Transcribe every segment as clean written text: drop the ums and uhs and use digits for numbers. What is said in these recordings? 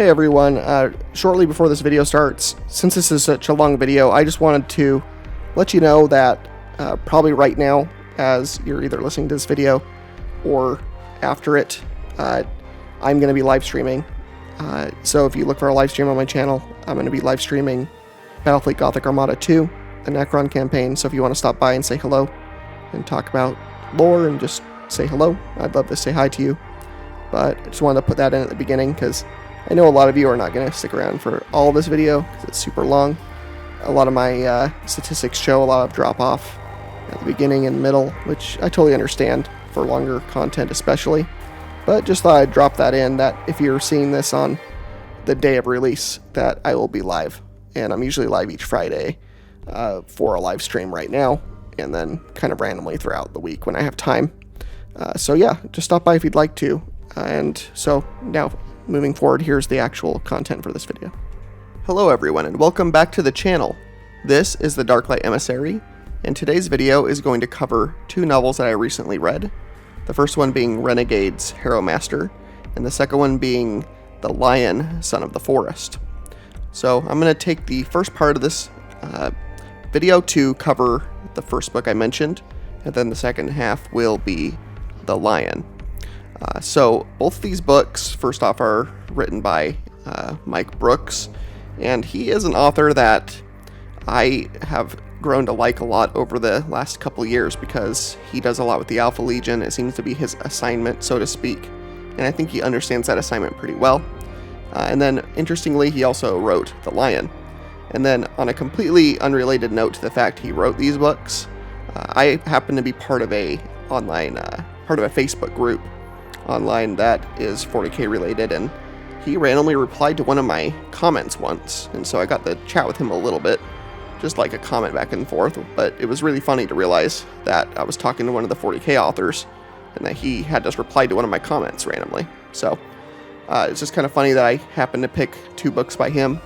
Hey everyone, shortly before this video starts, since this is such a long video, I just wanted to let you know that probably right now, as you're either listening to this video or after it, I'm going to be live streaming. So if you look for a live stream on my channel, I'm going to be live streaming Battlefleet Gothic Armada 2, the Necron campaign. So if you want to stop by and say hello and talk about lore and just say hello, I'd love to say hi to you. But I just wanted to put that in at the beginning because I know a lot of you are not going to stick around for all of this video because it's super long. A lot of my statistics show a lot of drop off at the beginning and middle, which I totally understand for longer content especially. But just thought I'd drop that in, that if you're seeing this on the day of release, that I will be live. And I'm usually live each Friday for a live stream right now, and then kind of randomly throughout the week when I have time. So yeah, just stop by if you'd like to. And so now, moving forward, here's the actual content for this video. Hello everyone, and welcome back to the channel. This is the Darklight Emissary, and today's video is going to cover two novels that I recently read. The first one being Renegade's Harrowmaster, and the second one being The Lion, Son of the Forest. So I'm going to take the first part of this video to cover the first book I mentioned, and then the second half will be The Lion. So both these books, first off, are written by Mike Brooks, and he is an author that I have grown to like a lot over the last couple years because he does a lot with the Alpha Legion. It seems to be his assignment, so to speak, and I think he understands that assignment pretty well. And then, interestingly, he also wrote The Lion. And then, on a completely unrelated note to the fact he wrote these books, I happen to be part of a Facebook group online that is 40k related, and he randomly replied to one of my comments once, and so I got to chat with him a little bit, just like a comment back and forth. But it was really funny to realize that I was talking to one of the 40k authors and that he had just replied to one of my comments randomly. So it's just kind of funny that I happened to pick two books by him.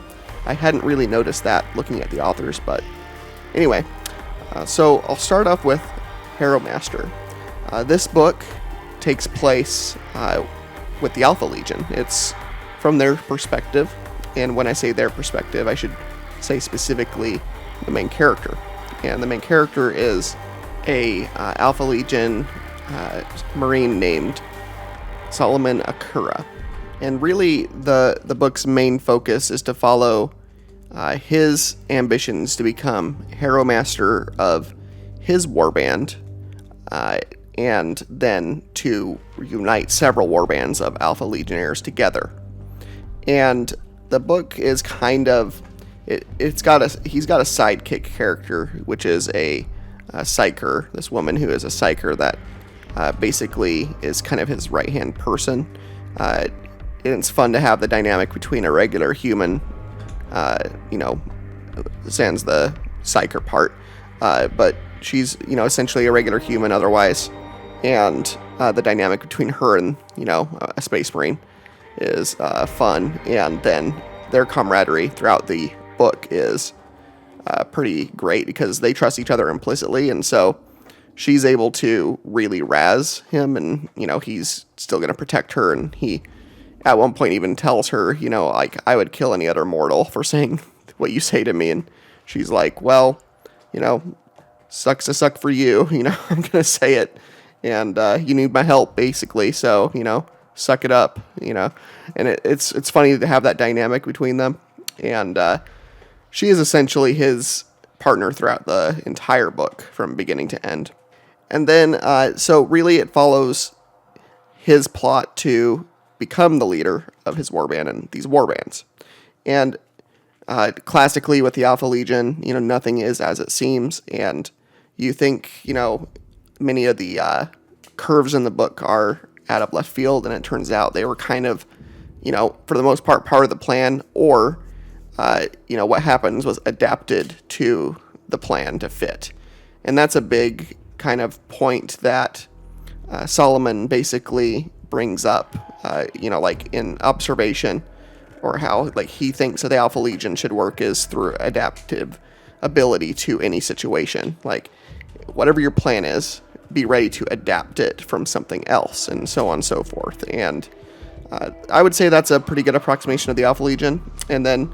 I hadn't really noticed that looking at the authors, but anyway, so I'll start off with Harrowmaster. This book takes place with the Alpha Legion. It's from their perspective, and when I say their perspective, I should say specifically the main character. And the main character is a Alpha Legion Marine named Solomon Akurra. And really, the book's main focus is to follow his ambitions to become Harrowmaster of his warband, and then to unite several warbands of Alpha Legionnaires together. And the book is kind of, he's got a sidekick character, which is a psyker, this woman who is a psyker that basically is kind of his right-hand person. And it's fun to have the dynamic between a regular human, sans the psyker part, but she's, essentially a regular human otherwise. And the dynamic between her and, a space marine is fun. And then their camaraderie throughout the book is pretty great because they trust each other implicitly. And so she's able to really razz him, and, he's still going to protect her. And he, at one point, even tells her, I would kill any other mortal for saying what you say to me. And she's like, well, sucks to suck for you. I'm going to say it. And you need my help, basically. So, suck it up, And it's funny to have that dynamic between them. And she is essentially his partner throughout the entire book from beginning to end. And then, so really it follows his plot to become the leader of his warband and these warbands. And classically with the Alpha Legion, nothing is as it seems. And you think, many of the curves in the book are out of left field, and it turns out they were kind of, for the most part of the plan, or, what happens was adapted to the plan to fit. And that's a big kind of point that Solomon basically brings up, like in observation, or how he thinks that the Alpha Legion should work is through adaptive ability to any situation. Like, whatever your plan is, be ready to adapt it from something else, and so on and so forth. And I would say that's a pretty good approximation of the Alpha Legion. And then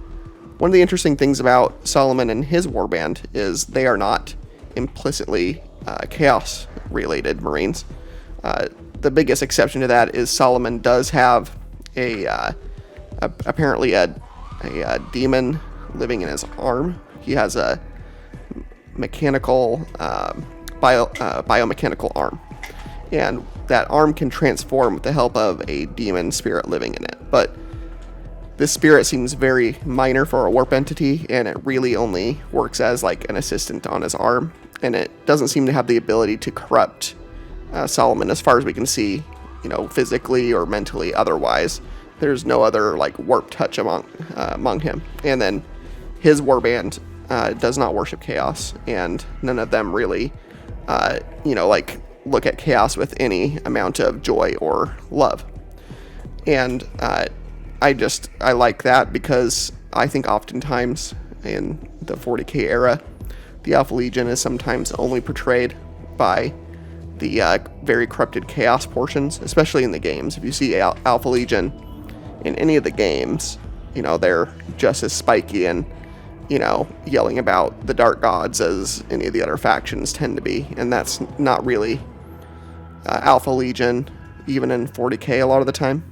one of the interesting things about Solomon and his warband is they are not implicitly chaos-related Marines. The biggest exception to that is Solomon does have apparently a demon living in his arm. He has a mechanical, biomechanical arm. And that arm can transform with the help of a demon spirit living in it. But this spirit seems very minor for a warp entity, and it really only works as like an assistant on his arm. And it doesn't seem to have the ability to corrupt Solomon as far as we can see, physically or mentally otherwise. There's no other like warp touch among him. And then his warband does not worship chaos, and none of them really, look at chaos with any amount of joy or love. And I like that because I think oftentimes in the 40k era, the Alpha Legion is sometimes only portrayed by the very corrupted chaos portions, especially in the games. If you see Alpha Legion in any of the games, they're just as spiky and, yelling about the dark gods as any of the other factions tend to be. And that's not really Alpha Legion, even in 40k a lot of the time.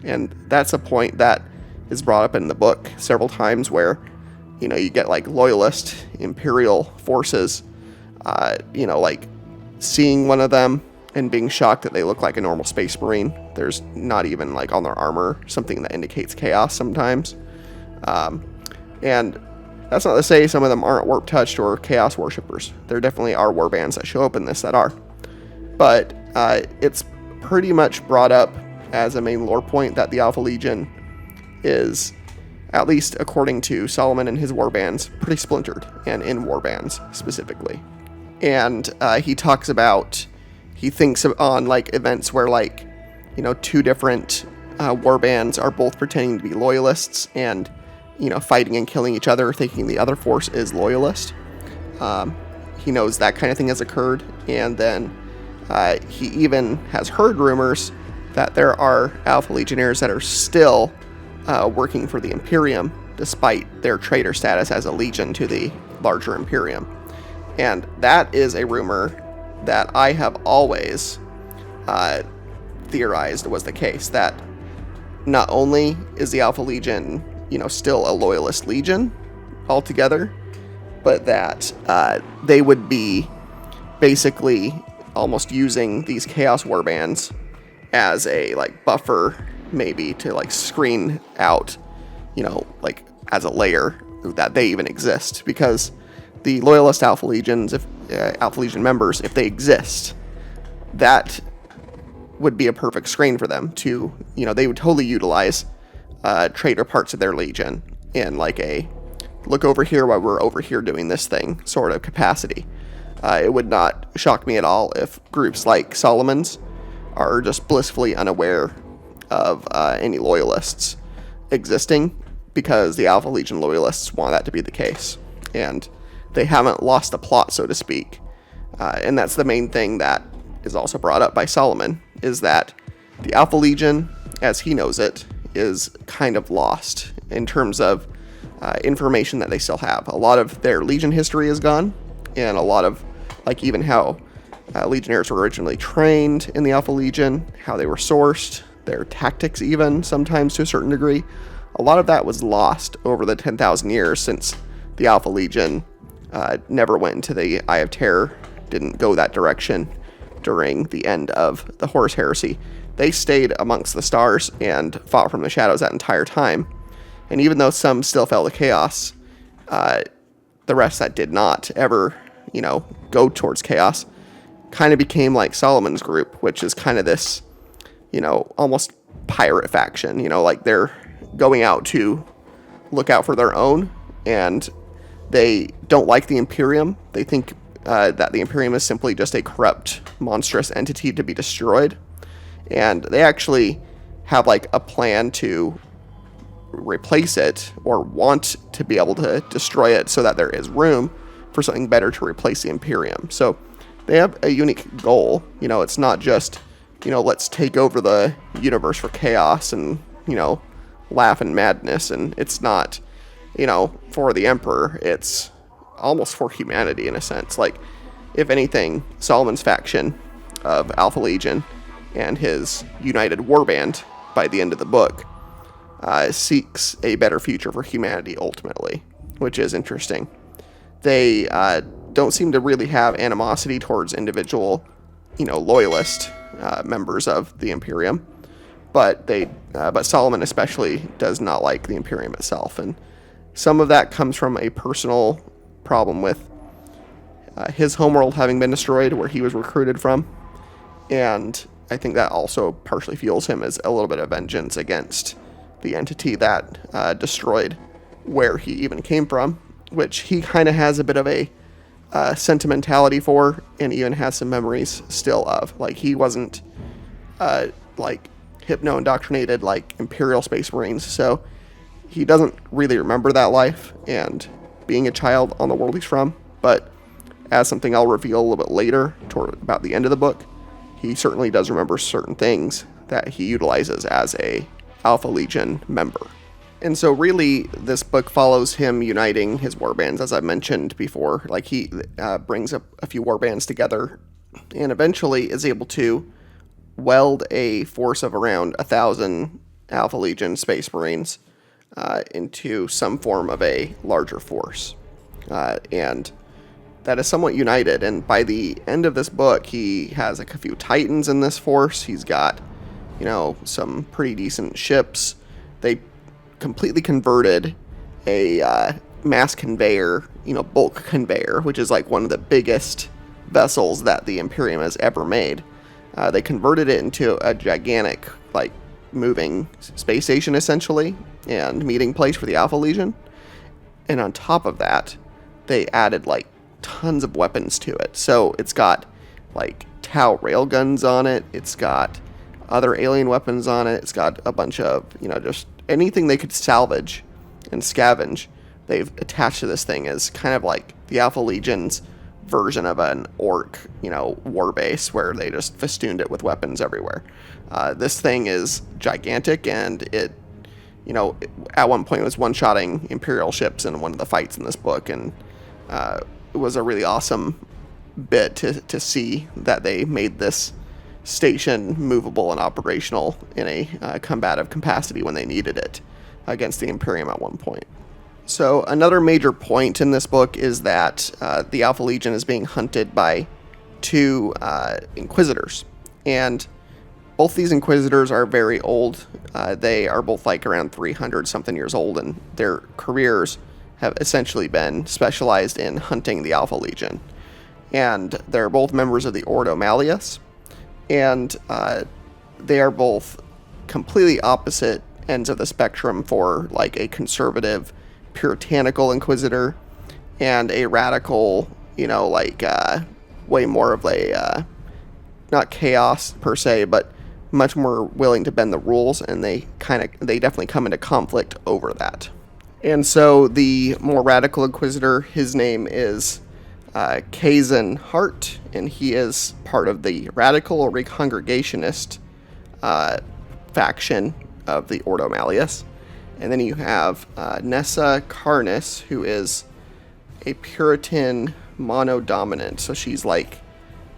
And that's a point that is brought up in the book several times where, you get like loyalist imperial forces, seeing one of them and being shocked that they look like a normal space marine. There's not even like on their armor something that indicates chaos sometimes. And that's not to say some of them aren't warp touched or chaos worshippers. There definitely are warbands that show up in this that are. But it's pretty much brought up as a main lore point that the Alpha Legion is, at least according to Solomon and his warbands, pretty splintered, and in warbands specifically. And he talks about, he thinks on like events where like, two different warbands are both pretending to be loyalists and, fighting and killing each other, thinking the other force is loyalist. He knows that kind of thing has occurred, and then he even has heard rumors that there are Alpha Legionnaires that are still working for the Imperium, despite their traitor status as a legion to the larger Imperium. And that is a rumor that I have always theorized was the case, that not only is the Alpha Legion, still a loyalist legion altogether, but that they would be basically almost using these chaos warbands as a like buffer, maybe to like screen out, as a layer that they even exist, because the loyalist Alpha Legions, if Alpha Legion members, if they exist, that would be a perfect screen for them to, they would totally utilize traitor parts of their legion in like a look over here while we're over here doing this thing sort of capacity. It would not shock me at all if groups like Solomon's are just blissfully unaware of any loyalists existing, because the Alpha Legion loyalists want that to be the case. And they haven't lost the plot, so to speak. And that's the main thing that is also brought up by Solomon, is that the Alpha Legion, as he knows it, is kind of lost in terms of information that they still have. A lot of their Legion history is gone, and a lot of, like, even how Legionnaires were originally trained in the Alpha Legion, how they were sourced, their tactics even, sometimes to a certain degree. A lot of that was lost over the 10,000 years since the Alpha Legion never went into the Eye of Terror, didn't go that direction during the end of the Horus Heresy. They stayed amongst the stars and fought from the shadows that entire time. And even though some still fell to chaos, the rest that did not ever, go towards chaos kind of became like Solomon's group, which is kind of this, almost pirate faction, like they're going out to look out for their own, and they don't like the Imperium. They think that the Imperium is simply just a corrupt, monstrous entity to be destroyed. And they actually have like a plan to replace it, or want to be able to destroy it so that there is room for something better to replace the Imperium. So they have a unique goal. It's not just, let's take over the universe for chaos and laughing madness, and it's not, for the Emperor. It's almost for humanity in a sense. Like, if anything, Solomon's faction of Alpha Legion and his united warband by the end of the book seeks a better future for humanity ultimately, which is interesting. They don't seem to really have animosity towards individual, loyalist members of the Imperium, but Solomon especially does not like the Imperium itself, and some of that comes from a personal problem with his homeworld having been destroyed, where he was recruited from, and I think that also partially fuels him as a little bit of vengeance against the entity that destroyed where he even came from, which he kind of has a bit of a sentimentality for, and even has some memories still of. Like, he wasn't hypno-indoctrinated like Imperial Space Marines, so he doesn't really remember that life and being a child on the world he's from. But as something I'll reveal a little bit later, toward about the end of the book, he certainly does remember certain things that he utilizes as a Alpha Legion member. And so really, this book follows him uniting his warbands, as I mentioned before. Like, he brings a few warbands together and eventually is able to weld a force of around 1,000 Alpha Legion Space Marines into some form of a larger force. And that is somewhat united. And by the end of this book, he has like a few Titans in this force. He's got, some pretty decent ships. They completely converted a mass conveyor, bulk conveyor, which is like one of the biggest vessels that the Imperium has ever made. They converted it into a gigantic, moving space station, essentially, and meeting place for the Alpha Legion. And on top of that, they added, tons of weapons to it. So it's got, Tau railguns on it. It's got other alien weapons on it. It's got a bunch of, just anything they could salvage and scavenge, they've attached to this thing as kind of like the Alpha Legion's version of an orc, war base where they just festooned it with weapons everywhere. This thing is gigantic, and it, at one point was one-shotting Imperial ships in one of the fights in this book, and it was a really awesome bit to see that they made this station movable and operational in a combative capacity when they needed it against the Imperium at one point. So another major point in this book is that the Alpha Legion is being hunted by two Inquisitors, and both these Inquisitors are very old. They are both around 300 something years old, and their careers have essentially been specialized in hunting the Alpha Legion. And they're both members of the Ordo Malleus, and they are both completely opposite ends of the spectrum for a conservative, puritanical Inquisitor and a radical, way more of a, not chaos per se, but much more willing to bend the rules, and they definitely come into conflict over that. And so the more radical Inquisitor, his name is Kazan Hart, and he is part of the radical or recongregationist faction of the Ordo Malleus. And then you have Nessa Carnus, who is a Puritan mono-dominant, so she's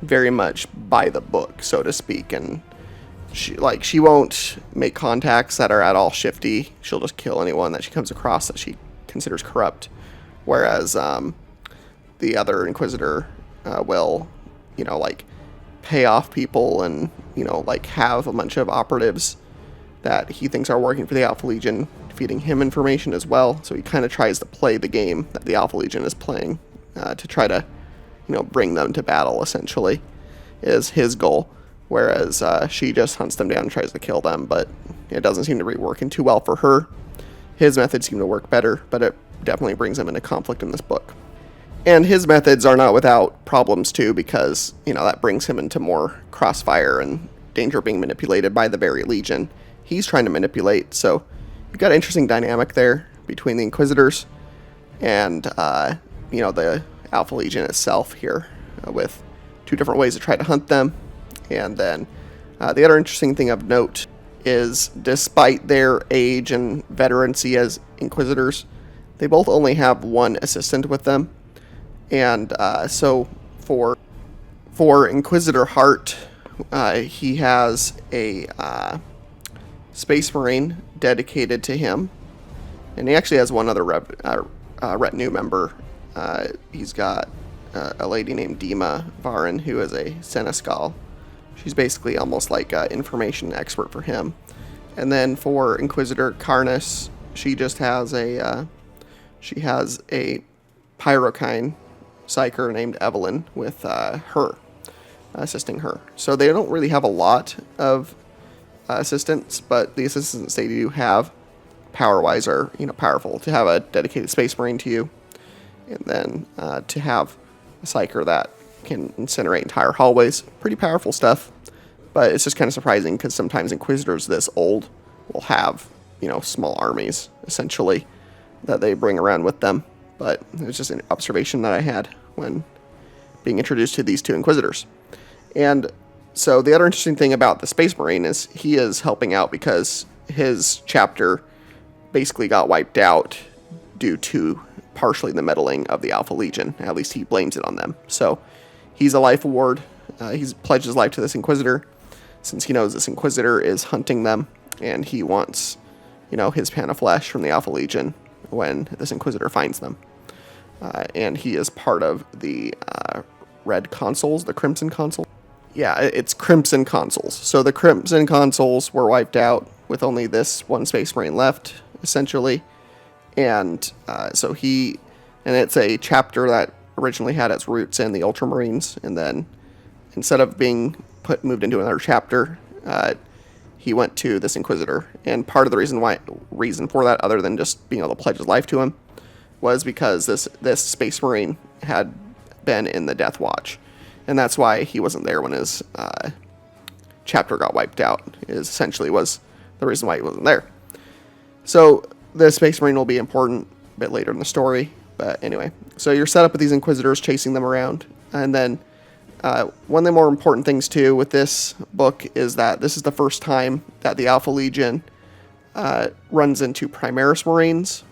very much by the book, so to speak, and she won't make contacts that are at all shifty. She'll just kill anyone that she comes across that she considers corrupt, whereas the other Inquisitor will, pay off people and, have a bunch of operatives that he thinks are working for the Alpha Legion, feeding him information as well. So he kind of tries to play the game that the Alpha Legion is playing to try to, bring them to battle, essentially, is his goal. Whereas she just hunts them down and tries to kill them, but it doesn't seem to be working too well for her. His methods seem to work better, but it definitely brings him into conflict in this book. And his methods are not without problems too, because, that brings him into more crossfire and danger of being manipulated by the very Legion he's trying to manipulate. So you've got an interesting dynamic there between the Inquisitors and, the Alpha Legion itself here, with two different ways to try to hunt them. And then the other interesting thing of note is, despite their age and veterancy as Inquisitors, they both only have one assistant with them. And so for Inquisitor Hart, he has a Space Marine dedicated to him, and he actually has one other retinue member. He's got a lady named Dima Varin, who is a Seneschal. She's basically almost like an information expert for him. And then for Inquisitor Karnas, she just has a Pyrokine Psyker named Evelyn with her assisting her. So they don't really have a lot of assistants, but the assistants they do have, power-wise, are powerful. To have a dedicated Space Marine to you, and then to have a Psyker that can incinerate entire hallways, pretty powerful stuff. But it's just kind of surprising because sometimes Inquisitors this old will have small armies essentially that they bring around with them. But it was just an observation that I had when being introduced to these two Inquisitors. And so the other interesting thing about the Space Marine is he is helping out because his chapter basically got wiped out due to partially the meddling of the Alpha Legion. At least he blames it on them. So he's a life award. He's pledged his life to this Inquisitor since he knows this Inquisitor is hunting them, and he wants, his pan of flesh from the Alpha Legion when this Inquisitor finds them. And he is part of the Red Consuls, the Crimson Consuls. Yeah, it's Crimson Consuls. So the Crimson Consuls were wiped out with only this one Space Marine left, essentially. And so it's a chapter that originally had its roots in the Ultramarines, and then instead of being moved into another chapter, he went to this Inquisitor. And part of the reason for that, other than just being able to pledge his life to him, was because this Space Marine had been in the Death Watch, and that's why he wasn't there when his chapter got wiped out. Is essentially was the reason why he wasn't there. So the Space Marine will be important a bit later in the story, but anyway. So you're set up with these Inquisitors chasing them around, and then one of the more important things too with this book is that this is the first time that the Alpha Legion runs into Primaris Marines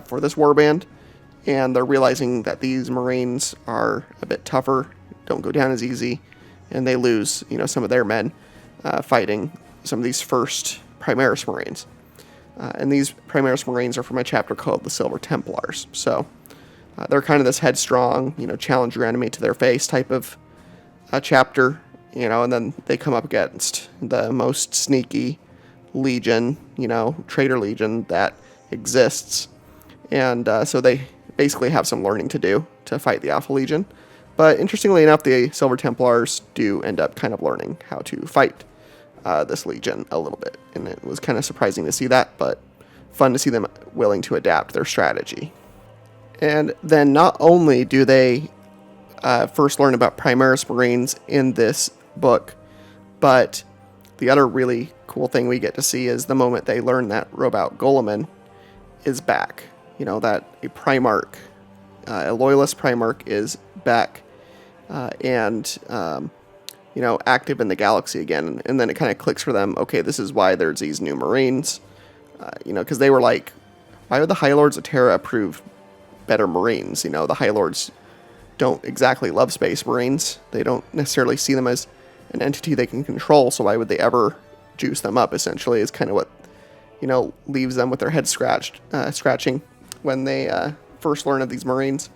for this warband, and they're realizing that these Marines are a bit tougher, don't go down as easy, and they lose some of their men fighting some of these first Primaris Marines. And these Primaris Marines are from a chapter called the Silver Templars. So they're kind of this headstrong, challenge your enemy to their face type of chapter, and then they come up against the most sneaky legion, traitor legion that exists. And so they basically have some learning to do to fight the Alpha Legion. But interestingly enough, the Silver Templars do end up kind of learning how to fight this legion a little bit. And it was kind of surprising to see that, but fun to see them willing to adapt their strategy. And then not only do they first learn about Primaris Marines in this book, but the other really cool thing we get to see is the moment they learn that Robout Guilliman is back. That a Primarch, a Loyalist Primarch is back and active in the galaxy again. And then it kind of clicks for them, okay, this is why there's these new Marines. Because they were like, why would the High Lords of Terra approve better Marines? The High Lords don't exactly love Space Marines. They don't necessarily see them as an entity they can control, so why would they ever juice them up, essentially, is kind of what, leaves them with their heads scratching when they first learn of these Marines.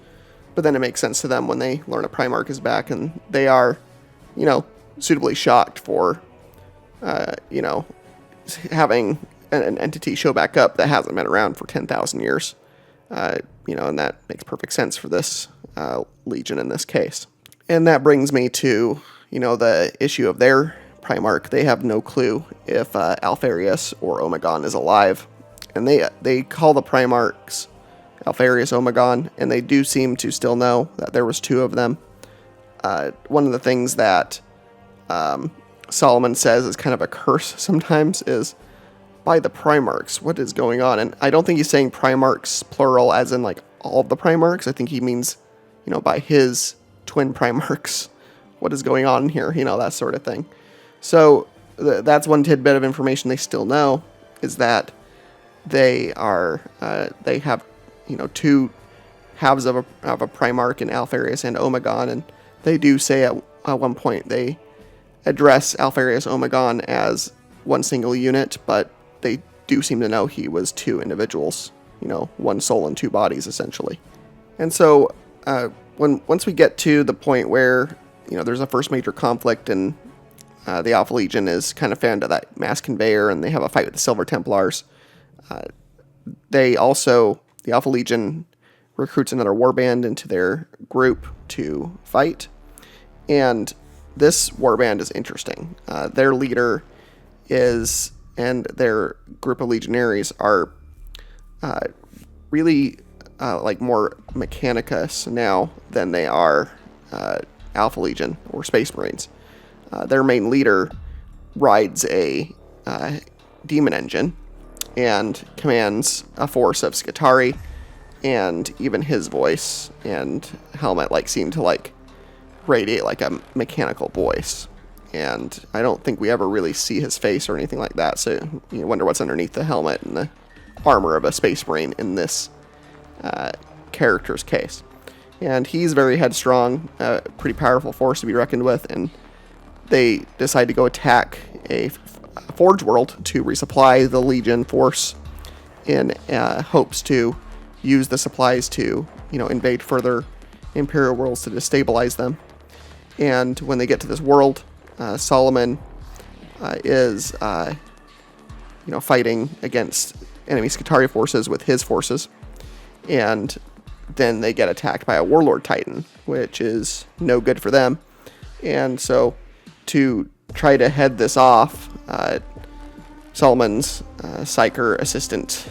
But then it makes sense to them when they learn a Primarch is back, and they are, suitably shocked for, having an entity show back up that hasn't been around for 10,000 years. And that makes perfect sense for this Legion in this case. And that brings me to, the issue of their Primarch. They have no clue if Alpharius or Omegon is alive. And they call the Primarchs Alpharius, Omegon, and they do seem to still know that there was two of them. One of the things that Solomon says is kind of a curse sometimes is, by the Primarchs, what is going on? And I don't think he's saying Primarchs plural as in like all of the Primarchs. I think he means, by his twin Primarchs, what is going on here, that sort of thing. So that's one tidbit of information they still know, is that they have, two halves of a Primarch in Alpharius and Omegon, and they do say at one point they address Alpharius Omegon as one single unit, but they do seem to know he was two individuals, one soul and two bodies, essentially. And so once we get to the point where, there's a first major conflict and the Alpha Legion is kind of fanned to that mass conveyor and they have a fight with the Silver Templars, the Alpha Legion recruits another warband into their group to fight. And this warband is interesting. Their leader and their group of legionaries are really more Mechanicus now than they are Alpha Legion or Space Marines. Their main leader rides a demon engine and commands a force of Skitarii, and even his voice and helmet seem to radiate like a mechanical voice. And I don't think we ever really see his face or anything like that, so you wonder what's underneath the helmet and the armor of a Space Marine in this character's case. And he's very headstrong, pretty powerful force to be reckoned with, and they decide to go attack a Forge World to resupply the Legion force in hopes to use the supplies to, invade further Imperial worlds to destabilize them. And when they get to this world, Solomon is, fighting against enemy Skitarii forces with his forces. And then they get attacked by a Warlord Titan, which is no good for them. And so to try to head this off, Solomon's Psyker assistant,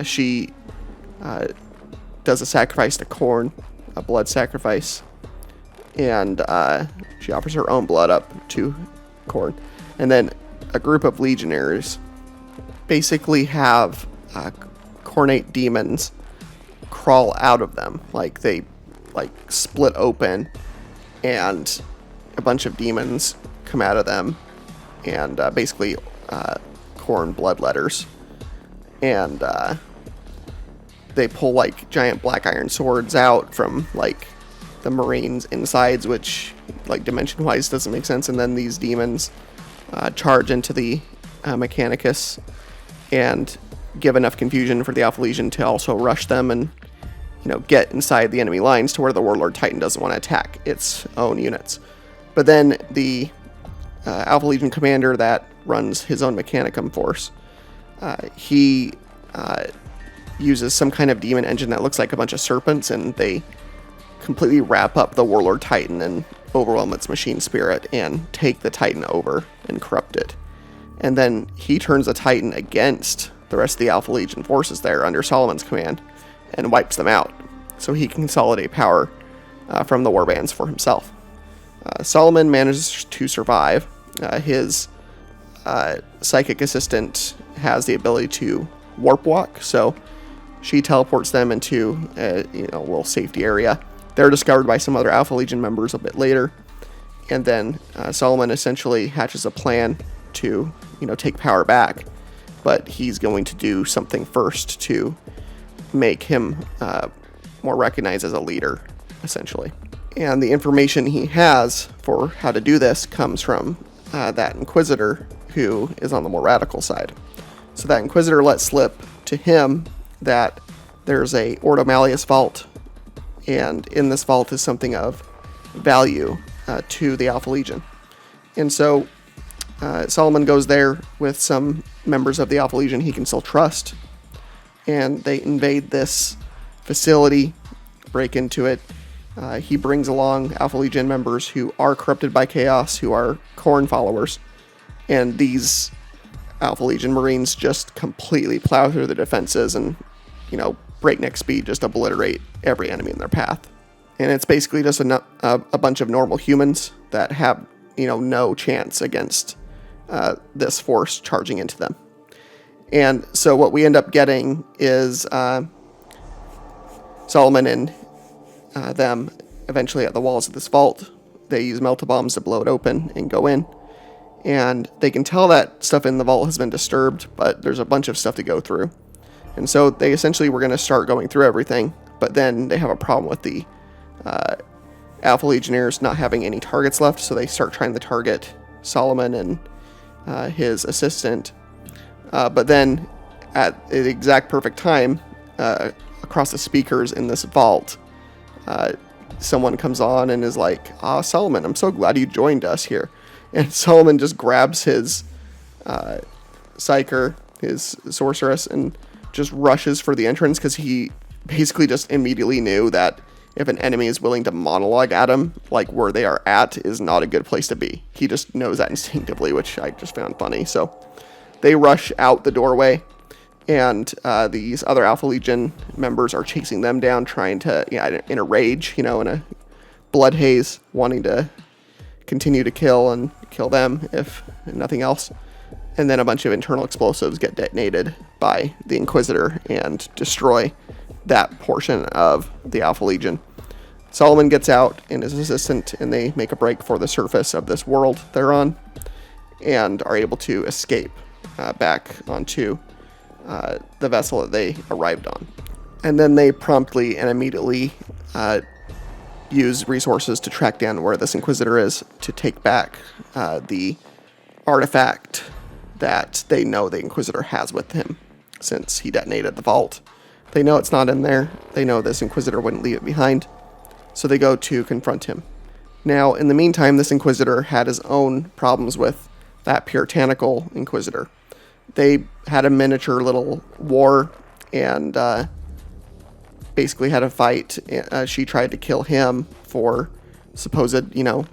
she does a sacrifice to Khorne, a blood sacrifice, and she offers her own blood up to Khorne. And then a group of legionnaires basically have Khornate demons crawl out of them. They split open, and a bunch of demons come out of them, and basically Khorne bloodletters. And they pull giant black iron swords out from the Marines' insides, which dimension-wise doesn't make sense. And then these demons charge into the Mechanicus and give enough confusion for the Alpha Legion to also rush them and get inside the enemy lines to where the Warlord Titan doesn't want to attack its own units. But then the Alpha Legion commander that runs his own Mechanicum force, he uses some kind of demon engine that looks like a bunch of serpents, and they completely wrap up the Warlord Titan and overwhelm its machine spirit and take the Titan over and corrupt it. And then he turns the Titan against the rest of the Alpha Legion forces there under Solomon's command and wipes them out, so he can consolidate power from the warbands for himself. Solomon manages to survive. His psychic assistant has the ability to warp walk, so she teleports them into a little safety area. They're discovered by some other Alpha Legion members a bit later, and then Solomon essentially hatches a plan to take power back, but he's going to do something first to make him more recognized as a leader, essentially. And the information he has for how to do this comes from that Inquisitor, who is on the more radical side. So that Inquisitor lets slip to him that there's a Ordo Malleus vault, and in this vault is something of value to the Alpha Legion. And so Solomon goes there with some members of the Alpha Legion he can still trust, and they invade this facility, break into it. He brings along Alpha Legion members who are corrupted by chaos, who are Khorne followers, and these Alpha Legion Marines just completely plow through the defenses and, breakneck speed, just obliterate every enemy in their path. And it's basically just a bunch of normal humans that have, no chance against this force charging into them. And so what we end up getting is Solomon and them eventually at the walls of this vault. They use melta bombs to blow it open and go in. and they can tell that stuff in the vault has been disturbed, but there's a bunch of stuff to go through. And so they essentially were going to start going through everything, but then they have a problem with the Alpha Legionnaires not having any targets left, so they start trying to target Solomon and his assistant. But then, at the exact perfect time, across the speakers in this vault, someone comes on and is like, Solomon, I'm so glad you joined us here. And Solomon just grabs his Psyker, his sorceress, and just rushes for the entrance, because he basically just immediately knew that if an enemy is willing to monologue at him, like where they are at is not a good place to be. He just knows that instinctively, which I just found funny. So they rush out the doorway, and these other Alpha Legion members are chasing them down, trying to, in a rage, in a blood haze, wanting to continue to kill them, if nothing else. And then a bunch of internal explosives get detonated by the Inquisitor and destroy that portion of the Alpha Legion. Solomon gets out and his assistant, and they make a break for the surface of this world they're on, and are able to escape back onto the vessel that they arrived on. And then they promptly and immediately use resources to track down where this Inquisitor is, to take back the artifact that they know the Inquisitor has with him since he detonated the vault. They know it's not in there. They know this Inquisitor wouldn't leave it behind, so they go to confront him. Now, in the meantime, this Inquisitor had his own problems with that puritanical Inquisitor. They had a miniature little war, and basically had a fight. She tried to kill him for supposed,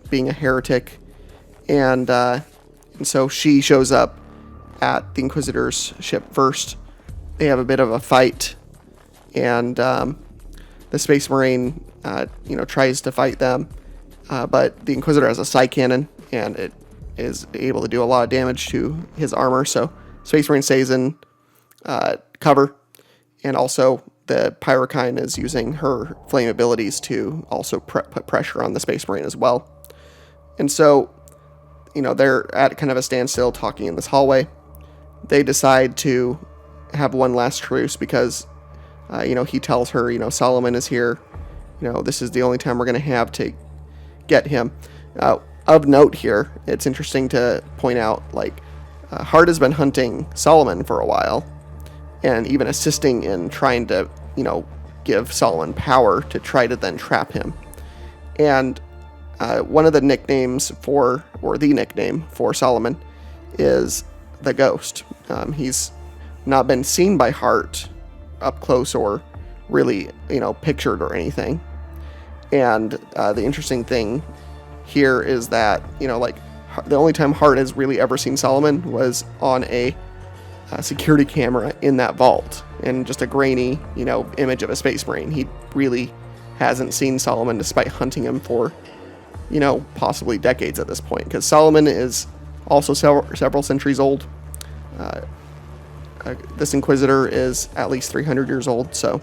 being a heretic, and so she shows up at the Inquisitor's ship first. They have a bit of a fight, and the Space Marine, tries to fight them, but the Inquisitor has a psi cannon, and it is able to do a lot of damage to his armor, so Space Marine stays in cover, and also the Pyrokine is using her flame abilities to also put pressure on the Space Marine as well. And so, they're at kind of a standstill talking in this hallway. They decide to have one last truce because, he tells her, Solomon is here. This is the only time we're going to have to get him. Of note here, it's interesting to point out, Hart has been hunting Solomon for a while, and even assisting in trying to, give Solomon power to try to then trap him. And one of the nicknames the nickname for Solomon is the Ghost. He's not been seen by Hart up close or really, pictured or anything. And the interesting thing here is that, the only time Hart has really ever seen Solomon was on a security camera in that vault, and just a grainy, image of a Space Marine. He really hasn't seen Solomon, despite hunting him for, possibly decades at this point, because Solomon is also several centuries old. This Inquisitor is at least 300 years old, so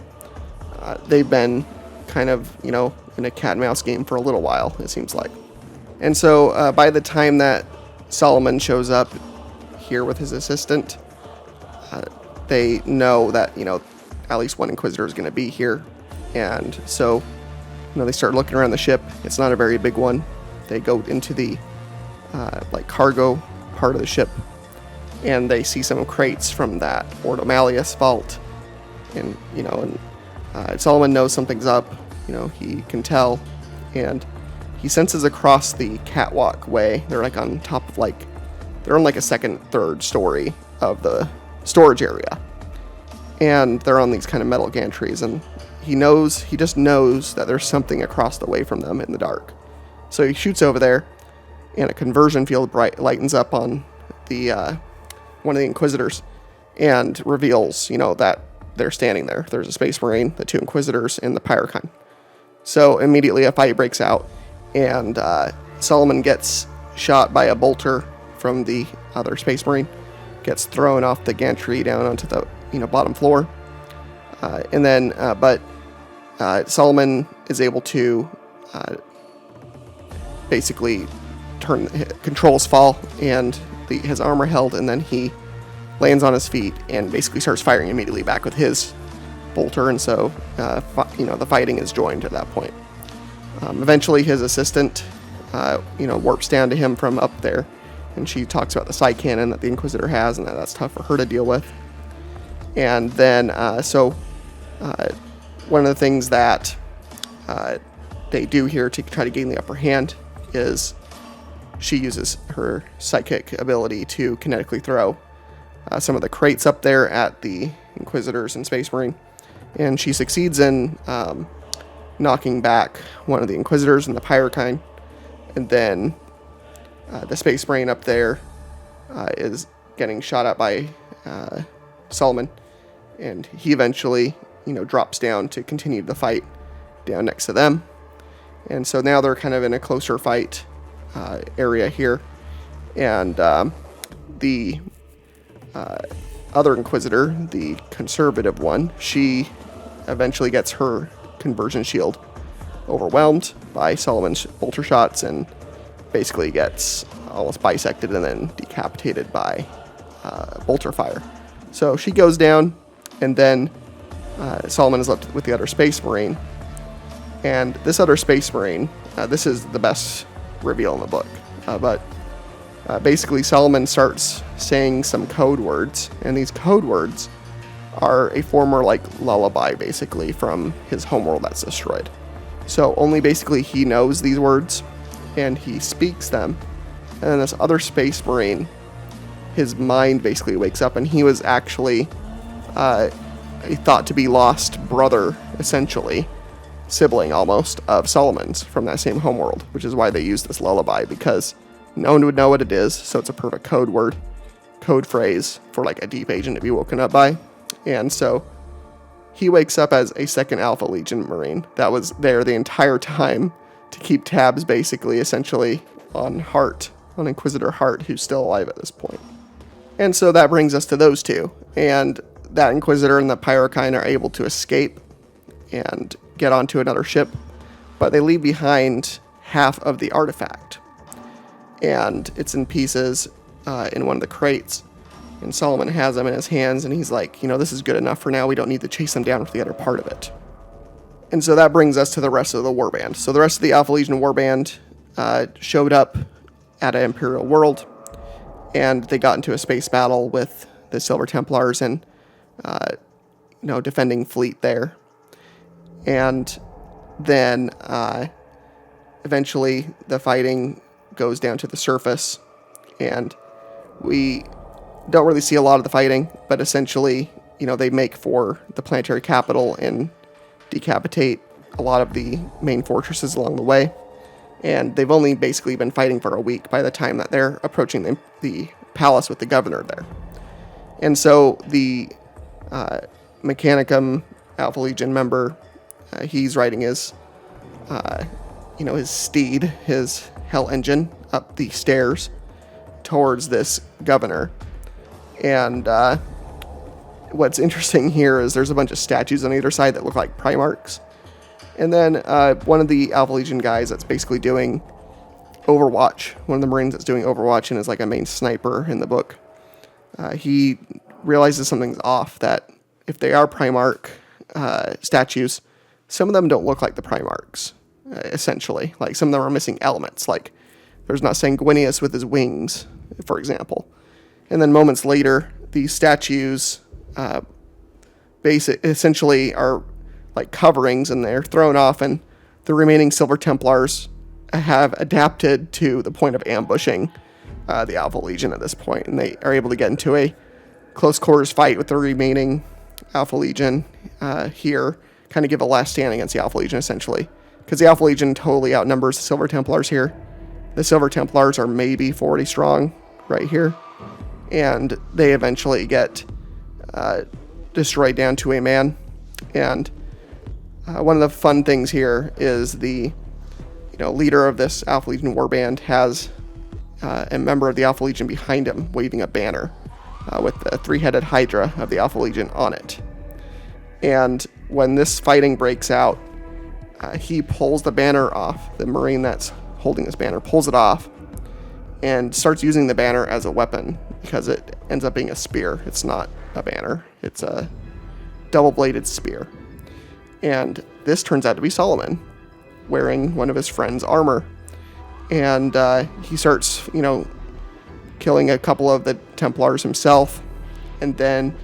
they've been kind of, in a cat and mouse game for a little while, it seems like. And so by the time that Solomon shows up here with his assistant, they know that, at least one Inquisitor is going to be here. And so, they start looking around the ship. It's not a very big one. They go into the, cargo part of the ship, and they see some crates from that Ordo Malleus vault. And, Solomon knows something's up. He can tell, and he senses across the catwalk way. They're on top of they're on a second, third story of the storage area, and they're on these kind of metal gantries, and he just knows that there's something across the way from them in the dark. So he shoots over there, and a conversion field lightens up on the one of the Inquisitors, and reveals that they're standing there. There's a Space Marine, the two Inquisitors, and the Pyrokine. So immediately a fight breaks out, and Solomon gets shot by a bolter from the other Space Marine, gets thrown off the gantry down onto the bottom floor, and then but Solomon is able to basically controls fall, and his armor held, and then he lands on his feet and basically starts firing immediately back with his bolter, and so the fighting is joined at that point. Eventually, his assistant warps down to him from up there, and she talks about the side cannon that the Inquisitor has, and that's tough for her to deal with. And then, one of the things that they do here to try to gain the upper hand is she uses her psychic ability to kinetically throw some of the crates up there at the Inquisitors and Space Marine, and she succeeds in knocking back one of the Inquisitors and the Pyrrhine, and then the Space Marine up there is getting shot at by Solomon, and he eventually drops down to continue the fight down next to them. And so now they're kind of in a closer fight area here, and the other Inquisitor, the conservative one, she eventually gets her conversion shield overwhelmed by Solomon's bolter shots and basically gets almost bisected and then decapitated by bolter fire. So she goes down, and then Solomon is left with the other Space Marine. And this other Space Marine, this is the best reveal in the book, but basically Solomon starts saying some code words, and these code words are a former lullaby basically from his homeworld that's destroyed. So only basically he knows these words, and he speaks them, and then this other Space Marine, his mind basically wakes up, and he was actually a thought to be lost brother, essentially, sibling almost, of Solomon's from that same homeworld, which is why they use this lullaby, because no one would know what it is, so it's a perfect code phrase for a deep agent to be woken up by. And so he wakes up as a second Alpha Legion Marine that was there the entire time to keep tabs, basically, essentially, on Inquisitor Hart, who's still alive at this point. And so that brings us to those two, and that Inquisitor and the Pyrrhine are able to escape and get onto another ship, but they leave behind half of the artifact, and it's in pieces in one of the crates, and Solomon has them in his hands, and he's like, this is good enough for now, we don't need to chase them down for the other part of it. And so that brings us to the rest of the warband. So the rest of the Alpha Legion warband showed up at an Imperial world, and they got into a space battle with the Silver Templars and defending fleet there. And then eventually the fighting goes down to the surface, and we don't really see a lot of the fighting, but essentially, they make for the planetary capital and decapitate a lot of the main fortresses along the way. And they've only basically been fighting for a week by the time that they're approaching the palace with the governor there. And so the Mechanicum Alpha Legion member, he's riding his steed, his hell engine, up the stairs towards this governor. And what's interesting here is there's a bunch of statues on either side that look like Primarchs. And then one of the Alpha Legion guys that's basically doing Overwatch, one of the Marines that's doing Overwatch and is like a main sniper in the book, he realizes something's off, that if they are Primarch statues, some of them don't look like the Primarchs, essentially. Like, some of them are missing elements, like there's not Sanguinius with his wings, for example. And then moments later, these statues essentially are like coverings, and they're thrown off, and the remaining Silver Templars have adapted to the point of ambushing the Alpha Legion at this point, and they are able to get into a close quarters fight with the remaining Alpha Legion here, kind of give a last stand against the Alpha Legion, essentially, because the Alpha Legion totally outnumbers the Silver Templars here. The Silver Templars are maybe 40 strong right here, and they eventually get destroyed down to a man. And one of the fun things here is the leader of this Alpha Legion warband has a member of the Alpha Legion behind him waving a banner with the three-headed Hydra of the Alpha Legion on it. And when this fighting breaks out, he pulls the banner off. The Marine that's holding this banner pulls it off, and starts using the banner as a weapon because it ends up being a spear. It's not a banner. It's a double-bladed spear. And this turns out to be Solomon wearing one of his friend's armor. And he starts, killing a couple of the Templars himself. And then,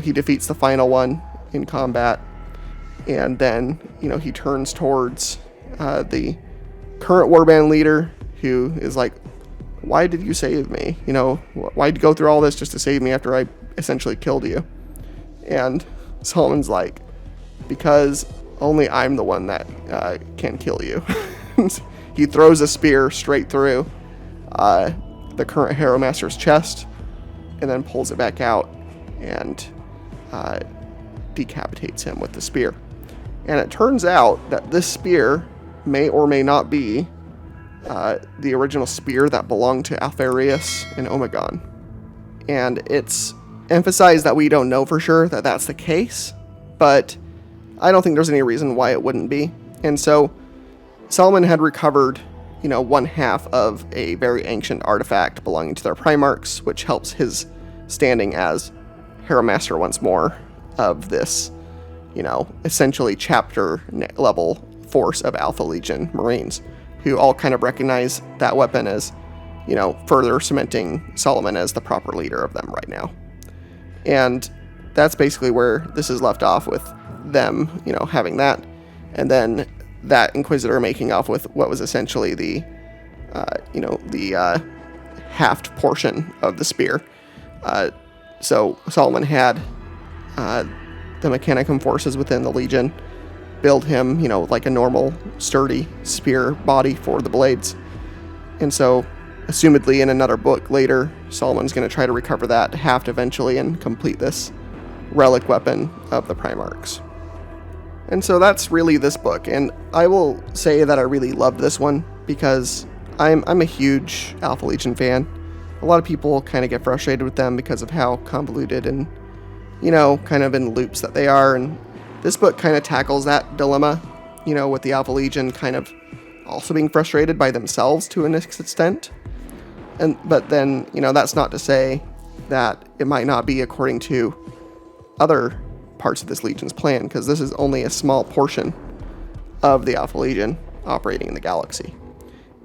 he defeats the final one in combat. And then, he turns towards the current warband leader, who is like, why did you save me? Why'd you go through all this just to save me after I essentially killed you? And Solomon's like, because only I'm the one that can kill you. He throws a spear straight through the current Harrowmaster's chest, and then pulls it back out and decapitates him with the spear. And it turns out that this spear may or may not be the original spear that belonged to Alfarius and Omegon. And it's emphasized that we don't know for sure that that's the case, but I don't think there's any reason why it wouldn't be. And so Solomon had recovered, one half of a very ancient artifact belonging to their Primarchs, which helps his standing as Harrowmaster once more of this, essentially chapter level force of Alpha Legion Marines, who all kind of recognize that weapon as, further cementing Solomon as the proper leader of them right now. And that's basically where this is left off, with them, having that, and then that Inquisitor making off with what was essentially the halved portion of the spear. So Solomon had the Mechanicum forces within the Legion build him, like a normal, sturdy spear body for the blades. And so, assumedly in another book later, Solomon's going to try to recover that haft eventually and complete this relic weapon of the Primarchs. And so that's really this book, and I will say that I really loved this one because I'm a huge Alpha Legion fan. A lot of people kind of get frustrated with them because of how convoluted and, kind of in loops that they are, and this book kind of tackles that dilemma, with the Alpha Legion kind of also being frustrated by themselves to an extent. But then, that's not to say that it might not be according to other parts of this Legion's plan, because this is only a small portion of the Alpha Legion operating in the galaxy.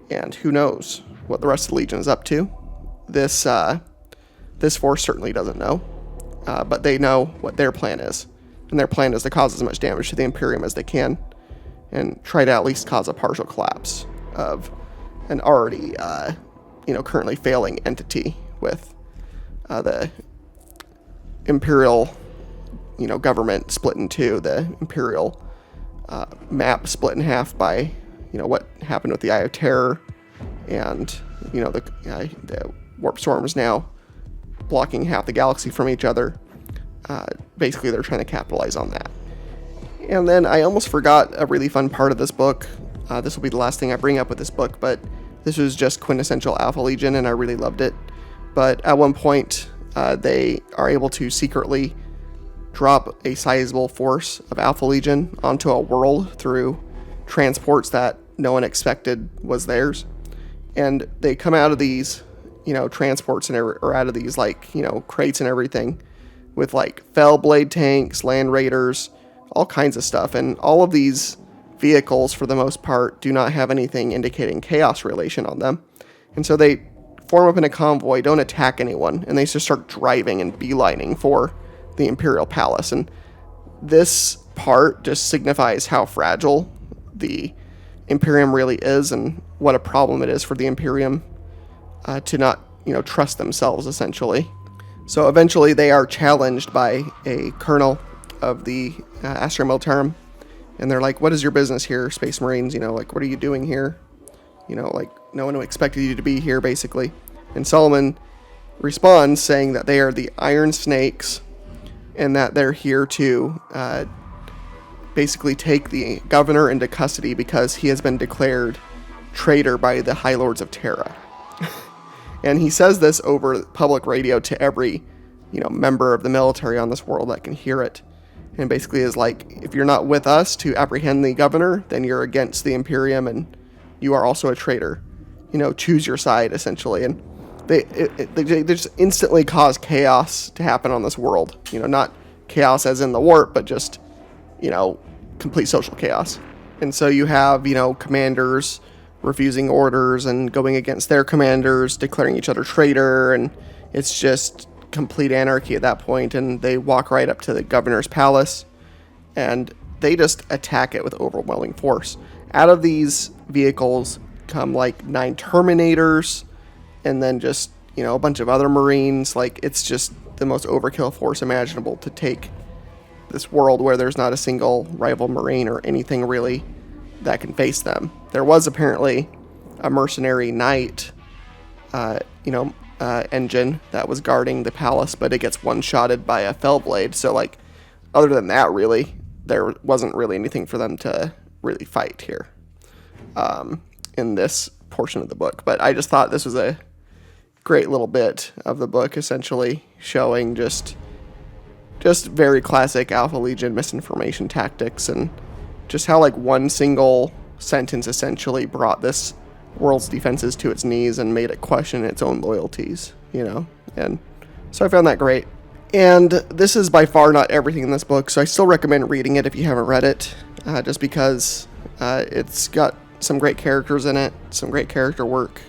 And who knows what the rest of the Legion is up to. This force certainly doesn't know, but they know what their plan is. And their plan is to cause as much damage to the Imperium as they can, and try to at least cause a partial collapse of an already, currently failing entity with the Imperial government split in two, the Imperial map split in half by, what happened with the Eye of Terror, and, the warp storms now blocking half the galaxy from each other. Basically, they're trying to capitalize on that. And then I almost forgot a really fun part of this book. This will be the last thing I bring up with this book, but this was just quintessential Alpha Legion, and I really loved it. But at one point, they are able to secretly drop a sizable force of Alpha Legion onto a world through transports that no one expected was theirs. And they come out of these, transports or out of these, crates and everything with, Fellblade tanks, Land Raiders, all kinds of stuff. And all of these vehicles, for the most part, do not have anything indicating chaos relation on them. And so they form up in a convoy, don't attack anyone, and they just start driving and beelining for the Imperial Palace. And this part just signifies how fragile the Imperium really is, and what a problem it is for the Imperium to not, trust themselves, essentially. So eventually they are challenged by a colonel of the Astra Militarum, and they're like, what is your business here, Space Marines? What are you doing here? No one expected you to be here, basically. And Solomon responds saying that they are the Iron Snakes, and that they're here to basically take the governor into custody because he has been declared traitor by the High Lords of Terra. And he says this over public radio to every, member of the military on this world that can hear it. And basically is like, if you're not with us to apprehend the governor, then you're against the Imperium and you are also a traitor. choose your side, essentially. And they just instantly cause chaos to happen on this world. Not chaos as in the warp, but just, complete social chaos. And so you have, commanders refusing orders and going against their commanders, declaring each other traitor, and it's just complete anarchy at that point. And they walk right up to the governor's palace, and they just attack it with overwhelming force. Out of these vehicles come like 9 Terminators, and then just, a bunch of other Marines. Like, it's just the most overkill force imaginable to take this world where there's not a single rival Marine or anything really that can face them. There was apparently a mercenary knight, engine that was guarding the palace, but it gets one-shotted by a Fellblade. So, like, other than that, really, there wasn't really anything for them to really fight here in this portion of the book. But I just thought this was a great little bit of the book, essentially showing just very classic Alpha Legion misinformation tactics, and just how like one single sentence essentially brought this world's defenses to its knees and made it question its own loyalties, and so I found that great. And this is by far not everything in this book, so I still recommend reading it if you haven't read it, just because it's got some great characters in it, some great character work.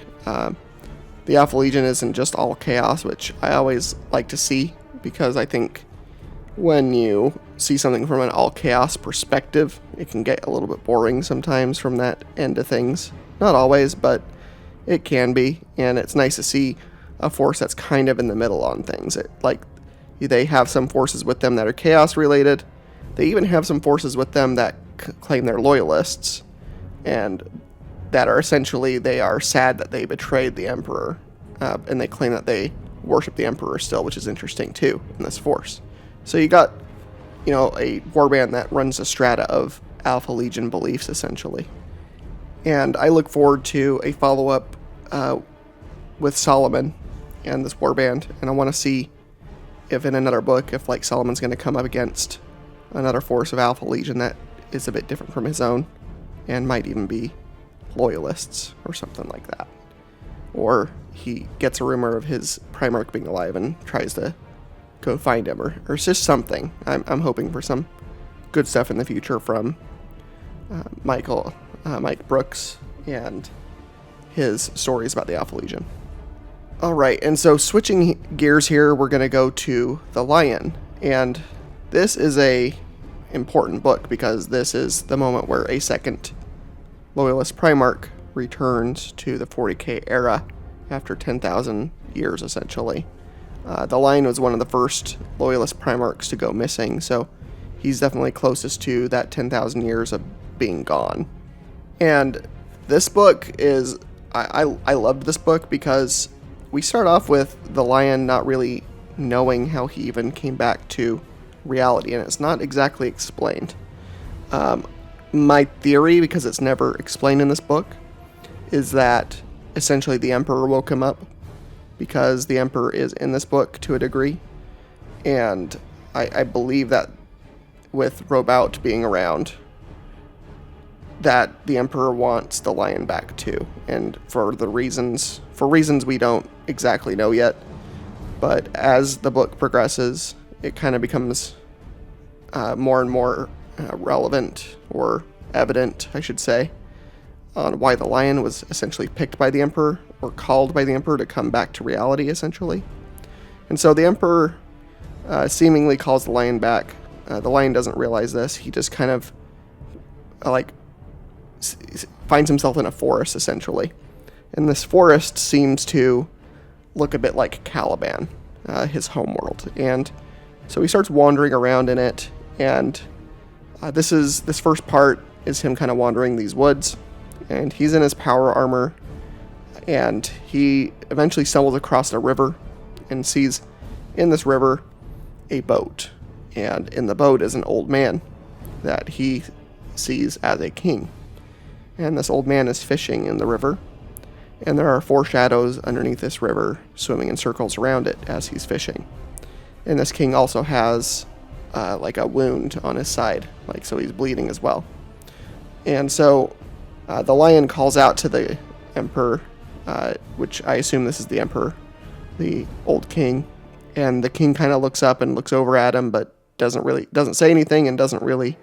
The Alpha Legion isn't just all chaos, which I always like to see, because I think when you see something from an all chaos perspective, it can get a little bit boring sometimes from that end of things. Not always, but it can be, and it's nice to see a force that's kind of in the middle on things. They have some forces with them that are chaos related. They even have some forces with them that claim they're loyalists, and that are essentially, they are sad that they betrayed the Emperor, and they claim that they worship the Emperor still, which is interesting too in this force. So you got, a warband that runs a strata of Alpha Legion beliefs, essentially. And I look forward to a follow-up with Solomon and this warband, and I want to see if in another book, if like Solomon's going to come up against another force of Alpha Legion that is a bit different from his own, and might even be loyalists or something like that. Or he gets a rumor of his Primarch being alive and tries to go find him, or it's just something. I'm hoping for some good stuff in the future from Mike Brooks and his stories about the Alpha Legion. Alright, and so switching gears here, we're going to go to The Lion, and this is a important book because this is the moment where a second Loyalist Primarch returns to the 40k era after 10,000 years, essentially. The Lion was one of the first Loyalist Primarchs to go missing, so he's definitely closest to that 10,000 years of being gone. And this book is... I loved this book because we start off with the Lion not really knowing how he even came back to reality, and it's not exactly explained. My theory, because it's never explained in this book, is that essentially the Emperor woke him up, because the Emperor is in this book to a degree, and I believe that with Robout being around, that the Emperor wants the Lion back too, and for reasons we don't exactly know yet, but as the book progresses, it kind of becomes more and more relevant, or evident, I should say, on why the Lion was essentially picked by the Emperor, or called by the Emperor to come back to reality, essentially. And so the Emperor seemingly calls the Lion back. The Lion doesn't realize this. He just kind of finds himself in a forest, essentially. And this forest seems to look a bit like Caliban, his homeworld. And so he starts wandering around in it, and this first part is him kind of wandering these woods, and he's in his power armor, and he eventually stumbles across a river and sees in this river a boat, and in the boat is an old man that he sees as a king. And this old man is fishing in the river, and there are 4 shadows underneath this river swimming in circles around it as he's fishing. And this king also has a wound on his side, so he's bleeding as well. And so the Lion calls out to the Emperor which I assume this is the emperor, the old king. And the king kind of looks up and looks over at him, but doesn't say anything and doesn't really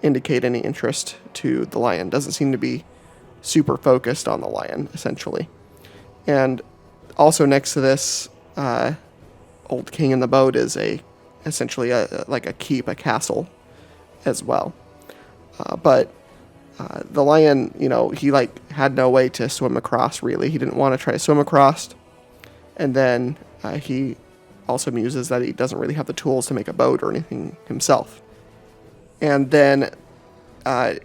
indicate any interest to the lion. Doesn't seem to be super focused on the lion, essentially. And also next to this old king in the boat is essentially like a keep, a castle as well. But the lion, he had no way to swim across, really. He didn't want to try to swim across. And then he also muses that he doesn't really have the tools to make a boat or anything himself. And then, kind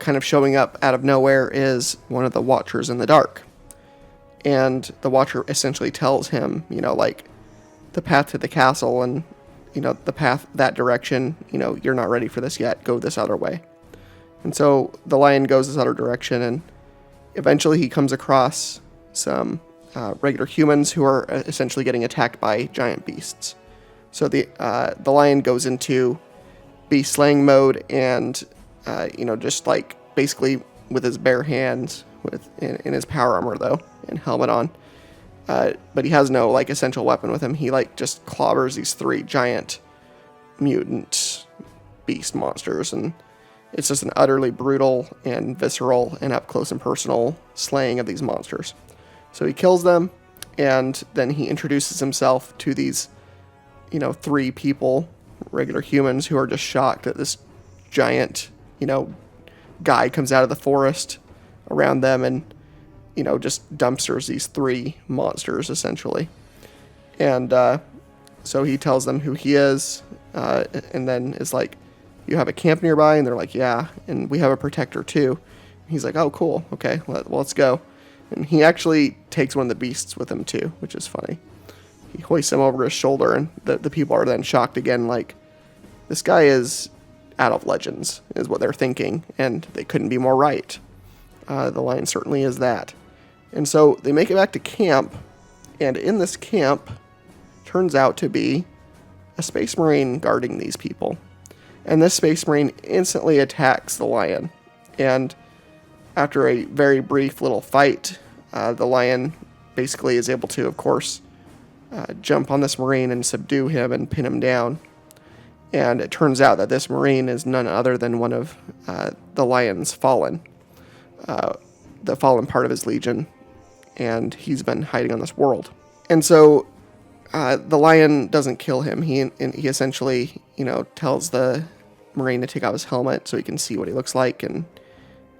of showing up out of nowhere is one of the Watchers in the dark. And the Watcher essentially tells him, the path to the castle and, the path that direction, you're not ready for this yet. Go this other way. And so the lion goes this other direction, and eventually he comes across some regular humans who are essentially getting attacked by giant beasts. So the lion goes into beast slaying mode and, just basically with his bare hands, in his power armor though, and helmet on. But he has no essential weapon with him. He just clobbers these 3 giant mutant beast monsters, and it's just an utterly brutal and visceral and up close and personal slaying of these monsters. So he kills them, and then he introduces himself to these, 3 people, regular humans, who are just shocked that this giant, guy comes out of the forest around them and, just dumpsters these 3 monsters, essentially. And so he tells them who he is, and then is like, you have a camp nearby? And they're like, yeah, and we have a protector too. And he's like, oh, cool, okay, let's go. And he actually takes one of the beasts with him too, which is funny. He hoists him over his shoulder, and the people are then shocked again, this guy is out of Legends, is what they're thinking, and they couldn't be more right. The lion certainly is that. And so they make it back to camp, and in this camp turns out to be a Space Marine guarding these people. And this Space Marine instantly attacks the lion. And after a very brief little fight, the lion basically is able to, of course, jump on this Marine and subdue him and pin him down. And it turns out that this Marine is none other than one of the lion's fallen, the fallen part of his legion, and he's been hiding on this world. And so the lion doesn't kill him. He essentially, tells the Marine to take off his helmet so he can see what he looks like, and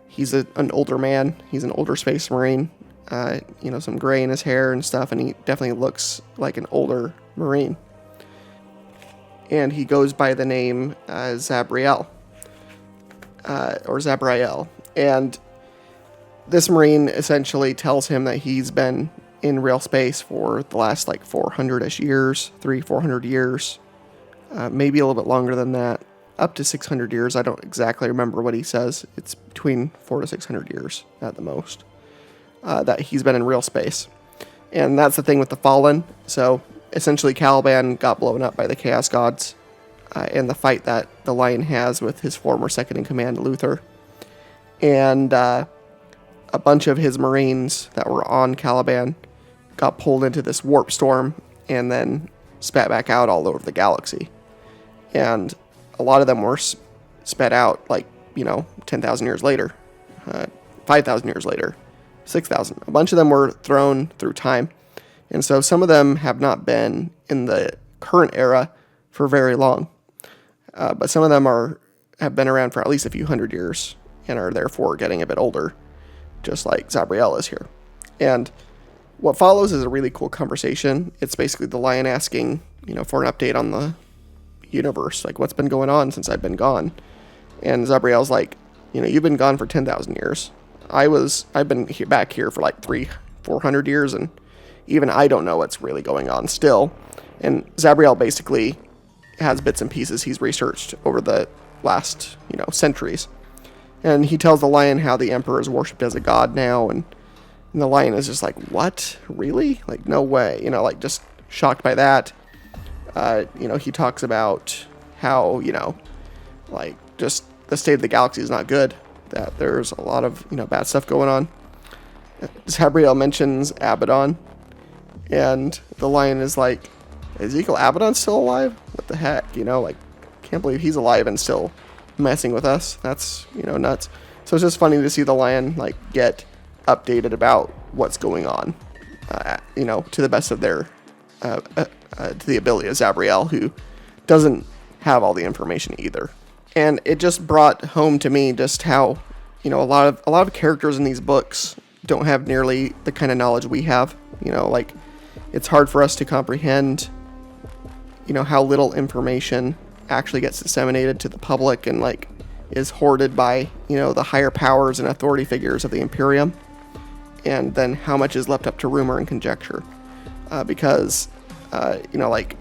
he's an older man. He's an older Space Marine, some gray in his hair and stuff, and he definitely looks like an older Marine. And he goes by the name Zabriel, or Zabriel. And this Marine essentially tells him that he's been in real space for the last 400-ish years, 400 years, maybe a little bit longer than that, up to 600 years. I don't exactly remember what he says. It's between 400 to 600 years at the most, that he's been in real space. And that's the thing with the Fallen. So essentially Caliban got blown up by the Chaos Gods in the fight that the Lion has with his former second-in-command, Luther. And a bunch of his Marines that were on Caliban got pulled into this warp storm and then spat back out all over the galaxy. And a lot of them were spat out 10,000 years later, 5,000 years later, 6,000. A bunch of them were thrown through time. And so some of them have not been in the current era for very long. But some of them have been around for at least a few hundred years and are therefore getting a bit older, just like Zabriel is here. And what follows is a really cool conversation. It's basically the Lion asking, for an update on the universe, what's been going on since I've been gone. And Zabriel's like, you've been gone for 10,000 years. I've been back here for 400 years, and even I don't know what's really going on still. And Zabriel basically has bits and pieces he's researched over the last, centuries. And he tells the Lion how the Emperor is worshipped as a god now, and the Lion is just like, what? Really? No way. Just shocked by that. He talks about how, just the state of the galaxy is not good, that there's a lot of, bad stuff going on. Zabriel mentions Abaddon, and the Lion is like, Ezekiel Abaddon's still alive? What the heck, like, can't believe he's alive and still messing with us. That's, nuts. So it's just funny to see the Lion, like, get updated about what's going on, to the best of their, to the ability of Zabriel, who doesn't have all the information either. And it just brought home to me just how, a lot of characters in these books don't have nearly the kind of knowledge we have. Like, it's hard for us to comprehend, how little information actually gets disseminated to the public and, like, is hoarded by, the higher powers and authority figures of the Imperium, and then how much is left up to rumor and conjecture. Because, like,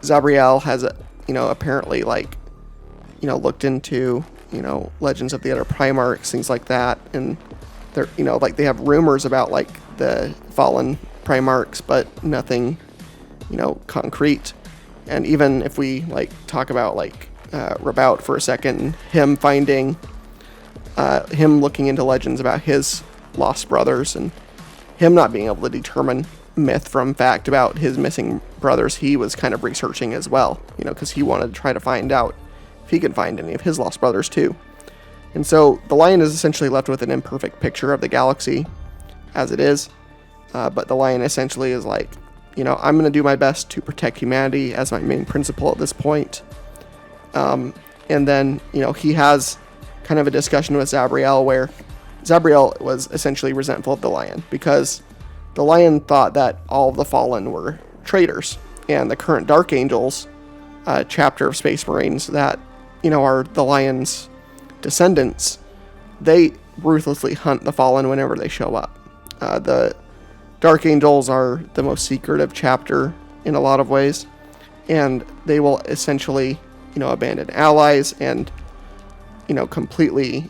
Zabriel has, apparently, like, looked into, legends of the other Primarchs, things like that, and they're, like, they have rumors about, like, the fallen Primarchs, but nothing, concrete. And even if we, like, talk about, like, Rabout for a second, him finding, him looking into legends about his lost brothers, and him not being able to determine myth from fact about his missing brothers, he was kind of researching as well, because he wanted to try to find out if he could find any of his lost brothers too. And so the Lion is essentially left with an imperfect picture of the galaxy as it is, but the Lion essentially is like, I'm going to do my best to protect humanity as my main principle at this point. And then, he has kind of a discussion with Zabriel where Zabriel was essentially resentful of the Lion because the Lion thought that all of the Fallen were traitors, and the current Dark Angels chapter of Space Marines that, are the Lion's descendants, they ruthlessly hunt the Fallen whenever they show up. The Dark Angels are the most secretive chapter in a lot of ways, and they will essentially, abandon allies and, completely,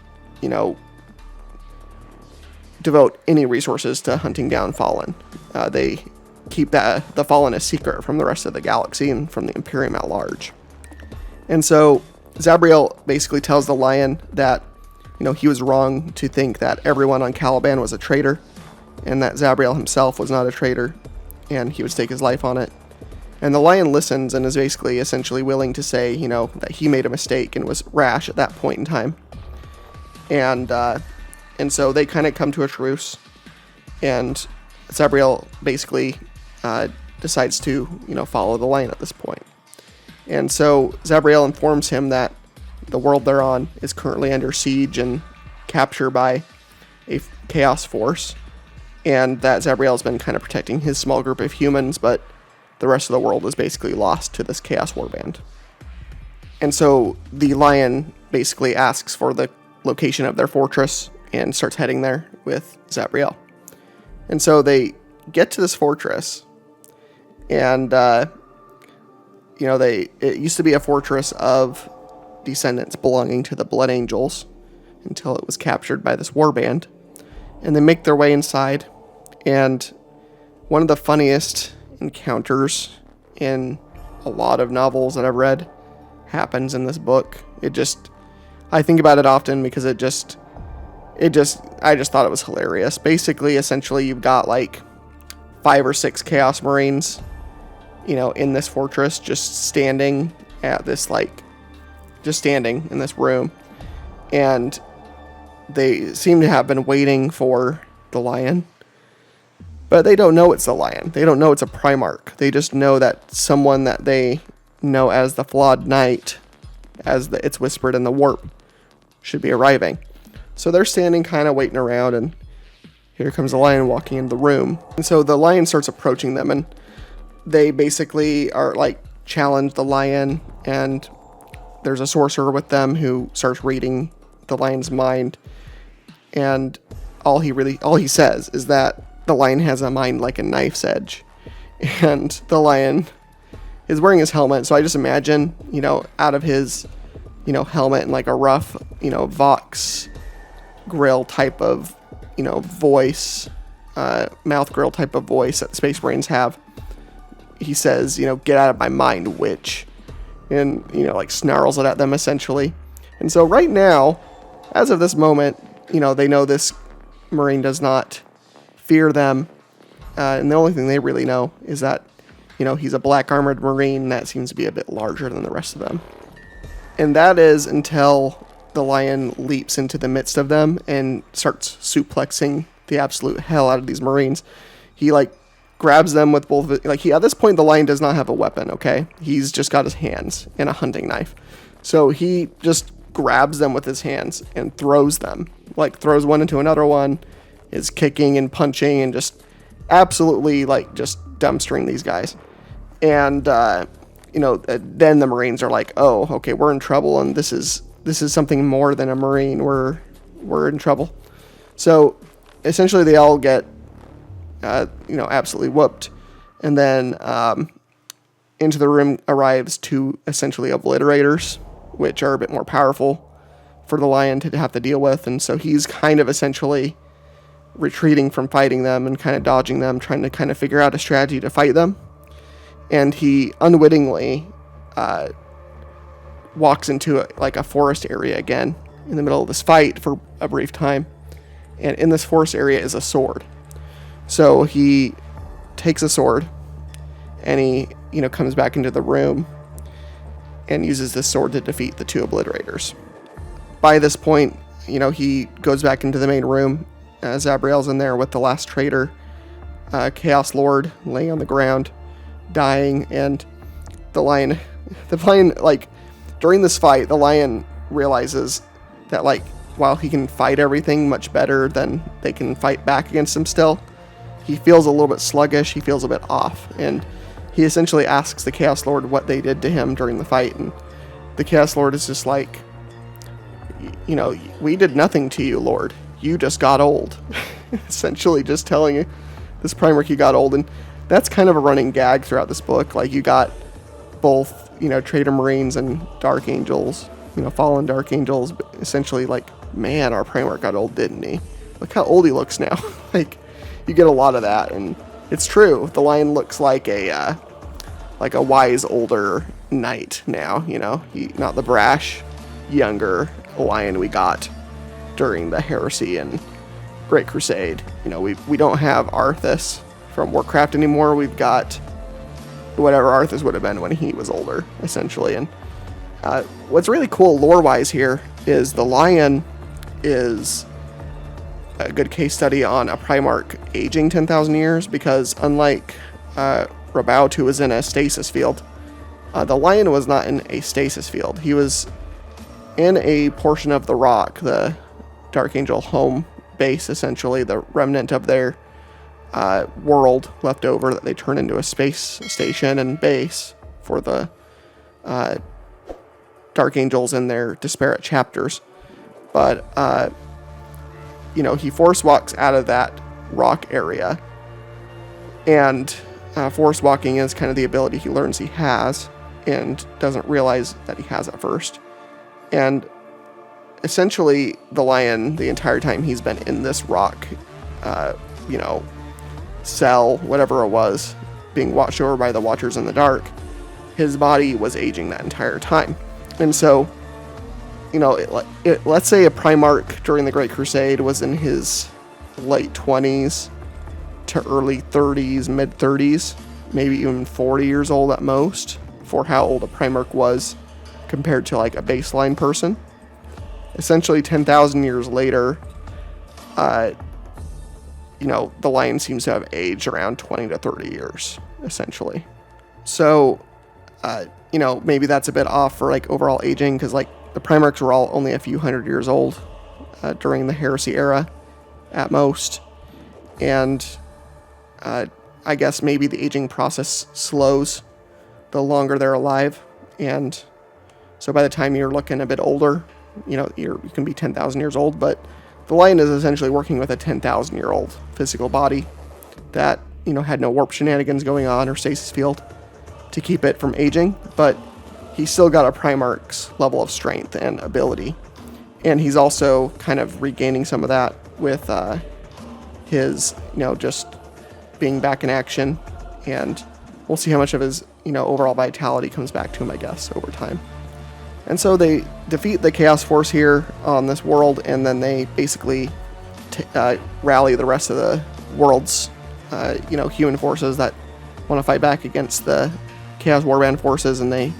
devote any resources to hunting down Fallen. They keep the Fallen a secret from the rest of the galaxy and from the Imperium at large. And so Zabriel basically tells the Lion that, he was wrong to think that everyone on Caliban was a traitor, and that Zabriel himself was not a traitor, and he would stake his life on it. And the Lion listens and is basically essentially willing to say, that he made a mistake and was rash at that point in time. And so they kind of come to a truce, and Zabriel basically decides to, follow the Lion at this point. And so Zabriel informs him that the world they're on is currently under siege and capture by a chaos force, and that Zabriel's been kind of protecting his small group of humans, but the rest of the world is basically lost to this chaos warband. And so the Lion basically asks for the location of their fortress and starts heading there with Zabriel. And so they get to this fortress, and it used to be a fortress of descendants belonging to the Blood Angels until it was captured by this warband. And they make their way inside, and one of the funniest encounters in a lot of novels that I've read happens in this book. I think about it often because I just thought it was hilarious. Basically, essentially, you've got like 5 or 6 Chaos Marines, in this fortress, just standing in this room, and they seem to have been waiting for the Lion, but they don't know it's the Lion. They don't know it's a Primarch. They just know that someone that they know as the Flawed Knight, it's whispered in the warp, should be arriving. So they're standing kind of waiting around, and here comes the Lion walking into the room. And so the Lion starts approaching them, and they basically are like challenge the Lion, and there's a sorcerer with them who starts reading the Lion's mind, and all he says is that the Lion has a mind like a knife's edge. And the Lion is wearing his helmet, so I just imagine, out of his, helmet and like a rough, Vox grill type of, voice, mouth grill type of voice that Space Marines have. He says, get out of my mind, witch. And, like snarls it at them essentially. And so right now, as of this moment, they know this Marine does not fear them. And the only thing they really know is that, he's a black armored marine that seems to be a bit larger than the rest of them. And that is until the lion leaps into the midst of them and starts suplexing the absolute hell out of these marines. He grabs them with both of it. At this point, the lion does not have a weapon, okay? He's just got his hands and a hunting knife. So he just grabs them with his hands and throws them. Throws one into another one, is kicking and punching and just absolutely, just dumpstering these guys. And, then the Marines are like, oh, okay, we're in trouble, and this is something more than a Marine. We're in trouble. So, essentially, they all get, absolutely whooped. And then, into the room arrives two, essentially, obliterators, which are a bit more powerful for the lion to have to deal with. And so he's kind of essentially retreating from fighting them and kind of dodging them, trying to kind of figure out a strategy to fight them. And he unwittingly walks into a forest area again in the middle of this fight for a brief time. And in this forest area is a sword. So he takes a sword and he, comes back into the room and uses this sword to defeat the two obliterators. By this point, he goes back into the main room. Zabriel's in there with the last traitor, Chaos Lord, laying on the ground, dying, and the lion, during this fight, the lion realizes that, while he can fight everything much better than they can fight back against him still, he feels a little bit sluggish, he feels a bit off, and he essentially asks the Chaos Lord what they did to him during the fight, and the Chaos Lord is just like, we did nothing to you, Lord. You just got old. Essentially just telling this Primarch he got old, and that's kind of a running gag throughout this book. You got both, traitor Marines and Dark Angels, fallen Dark Angels, but essentially man, our Primarch got old, didn't he? Look how old he looks now. You get a lot of that, and it's true. The lion looks like a wise older knight now, he not the brash younger lion we got during the Heresy and Great Crusade. We don't have Arthas from Warcraft anymore. We've got whatever Arthas would have been when he was older, essentially. And what's really cool lore-wise here is the lion is a good case study on a Primarch aging 10,000 years, because unlike Rabaut, who was in a stasis field, the lion was not in a stasis field. He was in a portion of the rock, the Dark Angel home base, essentially, the remnant of their world left over that they turned into a space station and base for the Dark Angels in their disparate chapters. But, he force walks out of that rock area, and force walking is kind of the ability he learns he has and doesn't realize that he has at first. And essentially, the lion, the entire time he's been in this rock, cell, whatever it was, being watched over by the Watchers in the Dark, his body was aging that entire time. And so, let's say a Primarch during the Great Crusade was in his late 20s to early 30s, mid 30s, maybe even 40 years old at most, for how old a Primarch was compared to a baseline person. Essentially 10,000 years later, the lion seems to have aged around 20 to 30 years, essentially. So, maybe that's a bit off for overall aging, because the Primarchs were all only a few hundred years old during the Heresy era at most. And I guess maybe the aging process slows the longer they're alive. And so by the time you're looking a bit older, you can be 10,000 years old, but the lion is essentially working with a 10,000-year-old physical body that, had no warp shenanigans going on or stasis field to keep it from aging, but he's still got a Primarch's level of strength and ability. And he's also kind of regaining some of that with his, just being back in action, and we'll see how much of his, overall vitality comes back to him, I guess, over time. And so they defeat the Chaos Force here on this world, and then they basically rally the rest of the world's, human forces that want to fight back against the Chaos Warband forces, and they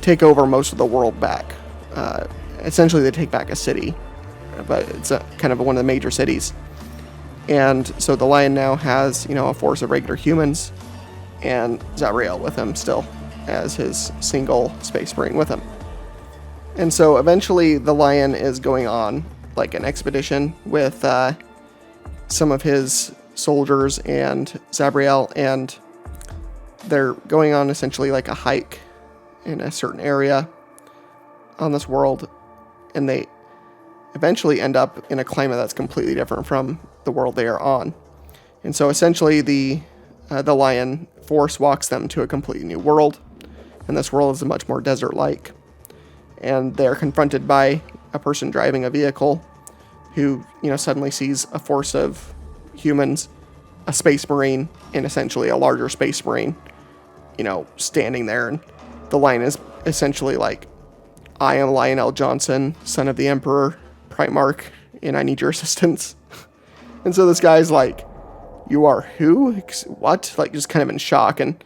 take over most of the world back. Essentially, they take back a city, but it's kind of one of the major cities. And so the Lion now has, a force of regular humans, and Zabriel with him still as his single Space Marine with him. And so eventually the Lion is going on like an expedition with some of his soldiers and Zabriel, and they're going on essentially like a hike in a certain area on this world, and they eventually end up in a climate that's completely different from the world they are on. And so essentially the Lion force walks them to a completely new world, and this world is much more desert-like. And they're confronted by a person driving a vehicle who, suddenly sees a force of humans, a Space Marine, and essentially a larger Space Marine, standing there. And the Lion is essentially like, I am Lion El'Johnson, son of the Emperor, Primarch, and I need your assistance. And so this guy's like, you are who? What? Like, just kind of in shock. And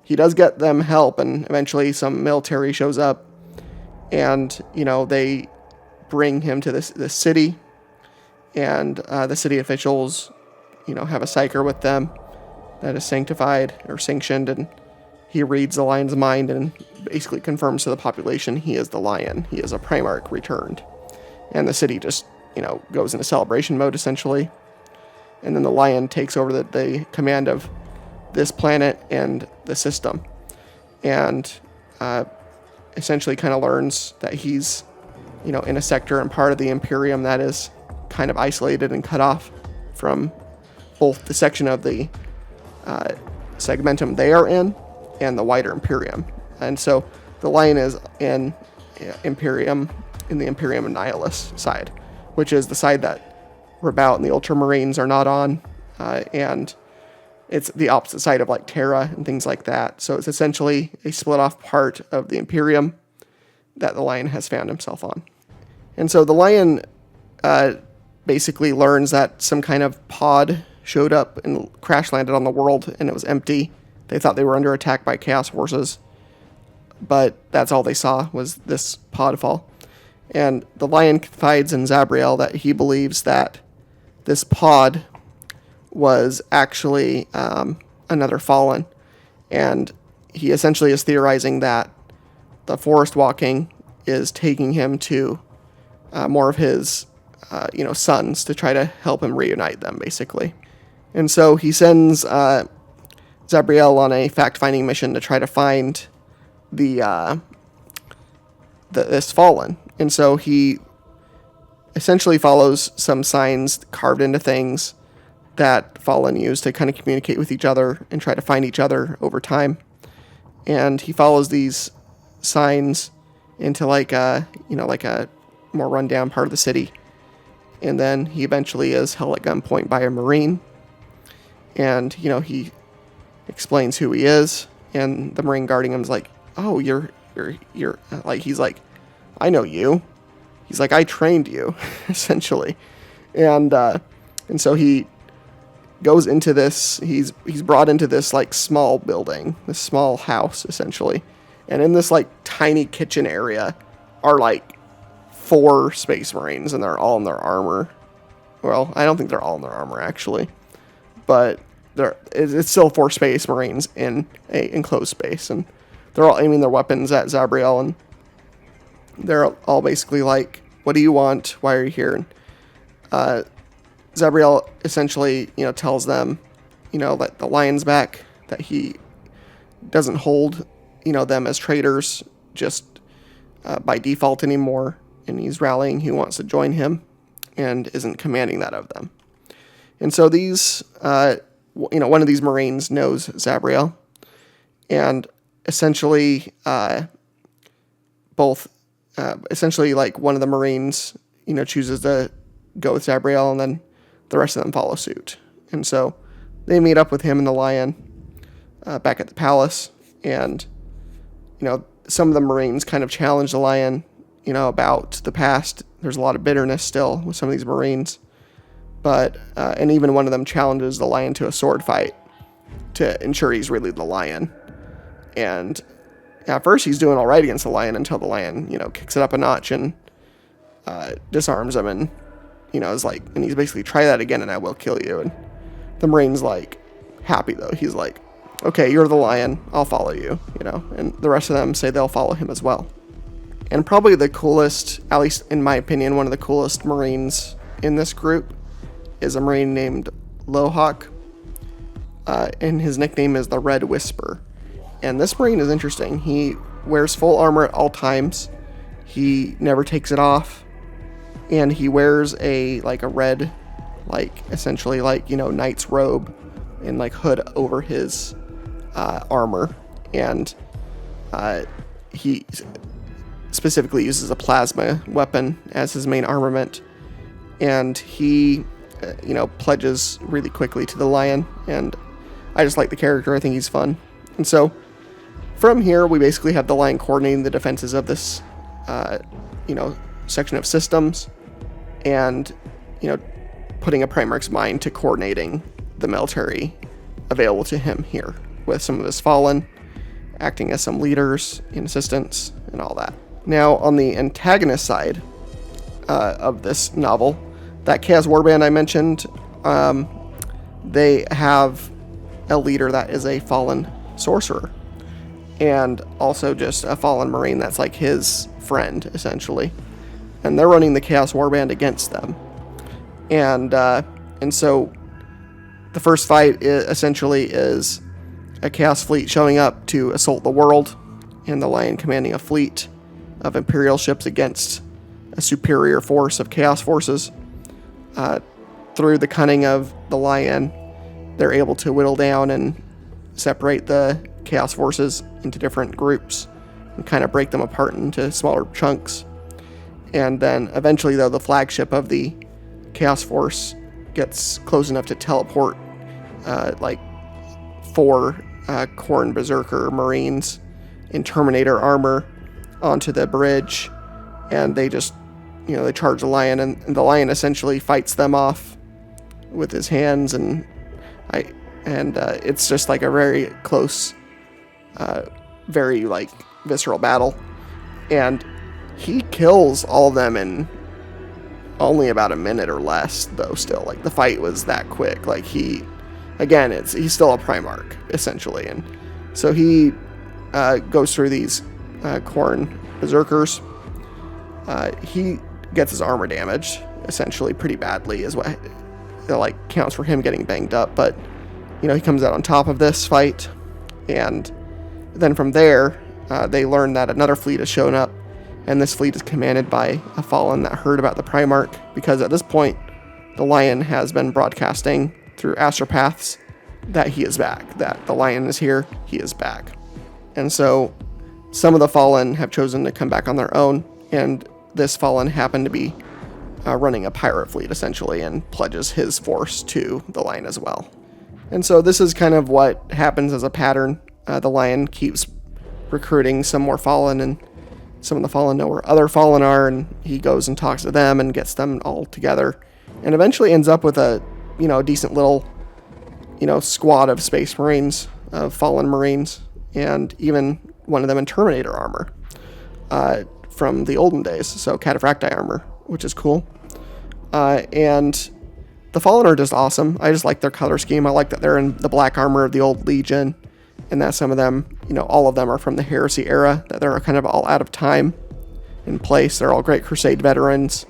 he does get them help, and eventually some military shows up, and, they bring him to this city, and the city officials, have a psyker with them that is sanctified or sanctioned, and he reads the Lion's mind and basically confirms to the population he is the Lion. He is a Primarch returned. And the city just, goes into celebration mode, essentially. And then the Lion takes over the command of this planet and the system. And essentially kind of learns that he's, in a sector and part of the Imperium that is kind of isolated and cut off from both the section of the segmentum they are in and the wider Imperium. And so the Lion is in Imperium, in the Imperium Annihilus side, which is the side that Rabout and the Ultramarines are not on, and it's the opposite side of like Terra and things like that. So it's essentially a split off part of the Imperium that the Lion has found himself on. And so the Lion basically learns that some kind of pod showed up and crash landed on the world, and it was empty. They thought they were under attack by Chaos forces, but that's all they saw was this pod fall. And the Lion confides in Zabriel that he believes that this pod was actually another fallen, and he essentially is theorizing that the forest walking is taking him to more of his sons to try to help him reunite them, basically. And so he sends Zabriel on a fact-finding mission to try to find this fallen. And so he essentially follows some signs carved into things that Fallen use to kind of communicate with each other and try to find each other over time. And he follows these signs into like a more rundown part of the city. And then he eventually is held at gunpoint by a Marine. And, he explains who he is. And the Marine guarding him is like, oh, you're like, he's like, I know you. He's like, I trained you, essentially. And so he goes into this, he's brought into this like small building, this small house, essentially. And in this like tiny kitchen area are like 4 Space Marines, and they're all in their armor. Well, I don't think they're all in their armor, actually. But it's still 4 Space Marines in a enclosed space, and they're all aiming their weapons at Zabriel, and they're all basically like, what do you want? Why are you here? And Zabriel essentially, tells them, that the Lion's back, that he doesn't hold, them as traitors just by default anymore, and he's rallying who wants to join him and isn't commanding that of them. And so these, one of these Marines knows Zabriel, and essentially essentially like one of the Marines, chooses to go with Zabriel, and then the rest of them follow suit. And so they meet up with him and the Lion back at the palace, and some of the Marines kind of challenge the Lion about the past. There's a lot of bitterness still with some of these Marines, but and even one of them challenges the lion to a sword fight to ensure he's really the lion. And at first he's doing all right against the lion until the lion, kicks it up a notch and disarms him, and is like, and he's basically, try that again and I will kill you. And the Marine's like happy though. He's like, okay, you're the lion, I'll follow you, and the rest of them say they'll follow him as well. And probably the coolest, at least in my opinion, one of the coolest Marines in this group is a Marine named Lohawk, and his nickname is the Red Whisper. And this Marine is interesting. He wears full armor at all times. He never takes it off, and he wears a red, essentially knight's robe and hood over his armor, and he specifically uses a plasma weapon as his main armament, and he pledges really quickly to the lion, and I just like the character. I think he's fun. And so from here we basically have the lion coordinating the defenses of this section of systems, and putting a Primarch's mind to coordinating the military available to him here, with some of his fallen acting as some leaders and assistants and all that. Now, on the antagonist side of this novel, that Chaos Warband I mentioned, they have a leader that is a fallen sorcerer, and also just a fallen Marine that's like his friend, essentially. And they're running the Chaos Warband against them. And so the first fight essentially is a Chaos fleet showing up to assault the world, and the Lion commanding a fleet of Imperial ships against a superior force of Chaos forces. Through the cunning of the Lion, they're able to whittle down and separate the Chaos forces into different groups and kind of break them apart into smaller chunks. And then eventually, though, the flagship of the Chaos force gets close enough to teleport 4 Khorne Berserker Marines in Terminator armor onto the bridge, and they just, they charge the Lion, and the Lion essentially fights them off with his hands, and it's just a very close, very visceral battle, and he kills all of them in only about a minute or less, though. Still, the fight was that quick. He's still a Primarch essentially, and so he goes through these Khorne Berserkers. He gets his armor damaged essentially pretty badly, is what counts for him getting banged up, but he comes out on top of this fight. And then from there, they learn that another fleet has shown up, and this fleet is commanded by a fallen that heard about the Primarch, because at this point the Lion has been broadcasting through astropaths that he is back, that the Lion is here, he is back. And so some of the fallen have chosen to come back on their own, and this fallen happened to be running a pirate fleet essentially, and pledges his force to the Lion as well. And so this is kind of what happens as a pattern. The Lion keeps recruiting some more fallen, and some of the fallen know where other fallen are, and he goes and talks to them and gets them all together, and eventually ends up with a decent little squad of Space Marines, of fallen Marines, and even one of them in Terminator armor from the olden days, so Cataphracti armor, which is cool. And the fallen are just awesome. I just like their color scheme. I like that they're in the black armor of the old Legion, and that some of them, all of them are from the Heresy era, that they're kind of all out of time in place. They're all great Crusade veterans.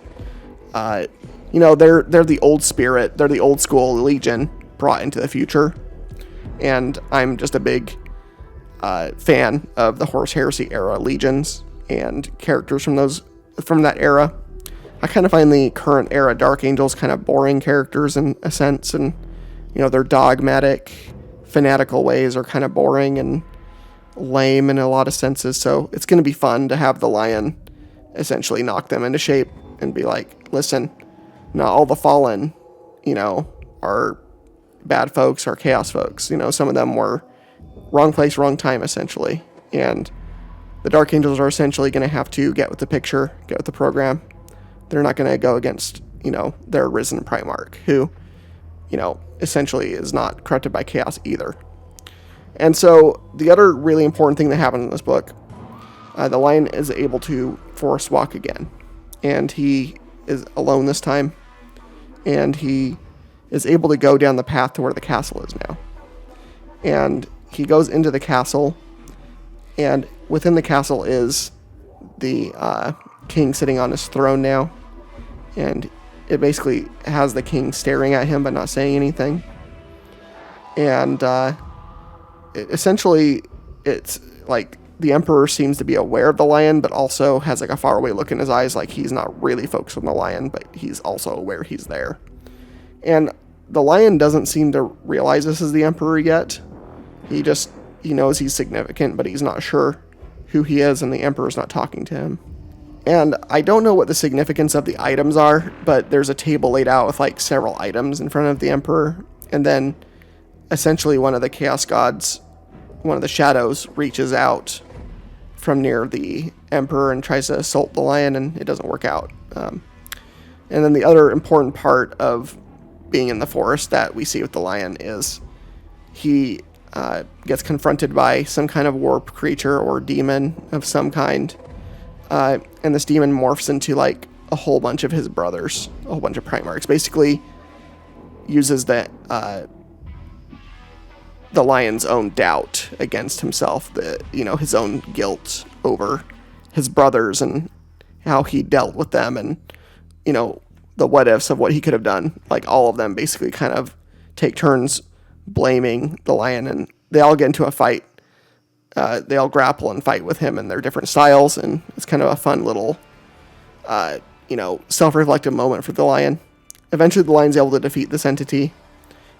They're the old spirit. They're the old school Legion brought into the future. And I'm just a big fan of the Horus Heresy era Legions and characters from that era. I kind of find the current era Dark Angels kind of boring characters in a sense, and their dogmatic, fanatical ways are kind of boring and lame in a lot of senses. So it's going to be fun to have the Lion essentially knock them into shape and be like, listen, not all the fallen, are bad folks or chaos folks. Some of them were wrong place, wrong time, essentially. And the Dark Angels are essentially going to have to get with the picture, get with the program. They're not going to go against their risen Primarch, who, essentially is not corrupted by chaos either. And so the other really important thing that happened in this book, the Lion is able to forest walk again. And he is alone this time. And he is able to go down the path to where the castle is now. And he goes into the castle. And within the castle is the king sitting on his throne now. And it basically has the king staring at him but not saying anything. And essentially, it's like the Emperor seems to be aware of the Lion, but also has like a faraway look in his eyes, like he's not really focused on the Lion, but he's also aware he's there. And the Lion doesn't seem to realize this is the Emperor yet. He knows he's significant, but he's not sure who he is, and the Emperor's not talking to him. And I don't know what the significance of the items are, but there's a table laid out with like several items in front of the Emperor, and then essentially one of the Chaos Gods, one of the shadows, reaches out from near the Emperor and tries to assault the Lion, and it doesn't work out. And then the other important part of being in the forest that we see with the Lion is he gets confronted by some kind of warp creature or demon of some kind, and this demon morphs into like a whole bunch of his brothers, a whole bunch of Primarchs. Basically uses the Lion's own doubt against himself, his own guilt over his brothers and how he dealt with them, and the what ifs of what he could have done. Like all of them basically kind of take turns blaming the Lion, and they all get into a fight. They all grapple and fight with him in their different styles, and it's kind of a fun little self-reflective moment for the Lion. Eventually the Lion's able to defeat this entity,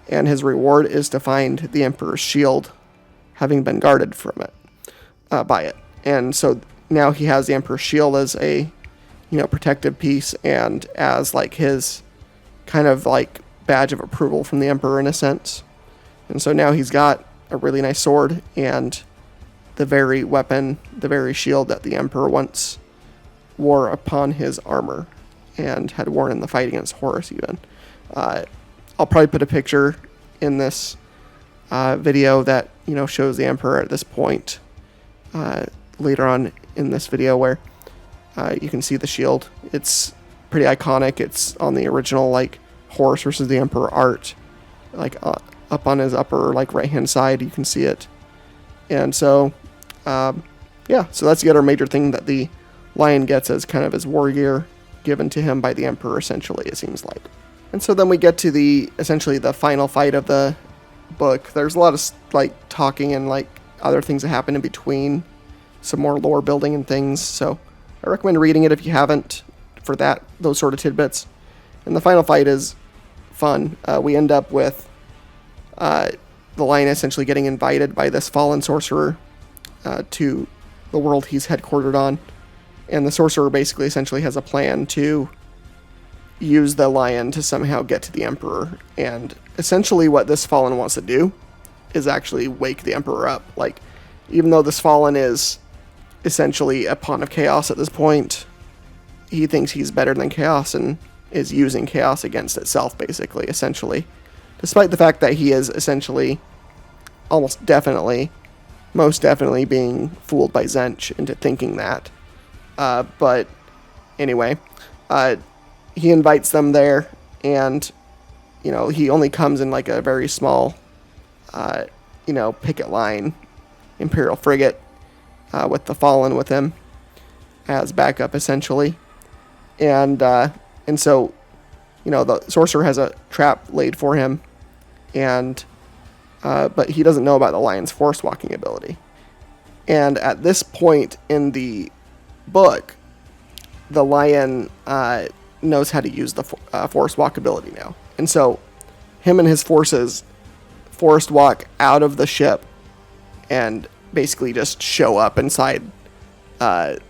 and his reward is to find the Emperor's shield, having been guarded from it, by it. And so now he has the Emperor's shield as a, protective piece, and as like his kind of like badge of approval from the Emperor in a sense. And so now he's got a really nice sword and the very weapon, the very shield that the Emperor once wore upon his armor and had worn in the fight against Horus even. I'll probably put a picture in this video that, shows the Emperor at this point later on in this video, where you can see the shield. It's pretty iconic. It's on the original, like, Horus versus the Emperor art. Like, up on his upper, like, right-hand side, you can see it. And so, so that's the other major thing that the Lion gets as kind of his war gear given to him by the Emperor, essentially, it seems like. And so then we get to essentially the final fight of the book. There's a lot of like talking and like other things that happen in between, some more lore building and things. So I recommend reading it if you haven't, for those sort of tidbits. And the final fight is fun. We end up with the Lion essentially getting invited by this fallen sorcerer to the world he's headquartered on. And the sorcerer basically essentially has a plan to use the Lion to somehow get to the Emperor. And essentially what this Fallen wants to do is actually wake the Emperor up. Like, even though this Fallen is essentially a pawn of chaos at this point, he thinks he's better than chaos and is using chaos against itself, basically, essentially. Despite the fact that he is essentially most definitely being fooled by Tzeentch into thinking that. But anyway, he invites them there, and, he only comes in like a very small, picket line, Imperial frigate, with the Fallen with him as backup, essentially. And so, the sorcerer has a trap laid for him, and, but he doesn't know about the Lion's force walking ability. And at this point in the book, the Lion, knows how to use the forest walk ability now. And so him and his forces forest walk out of the ship and basically just show up inside the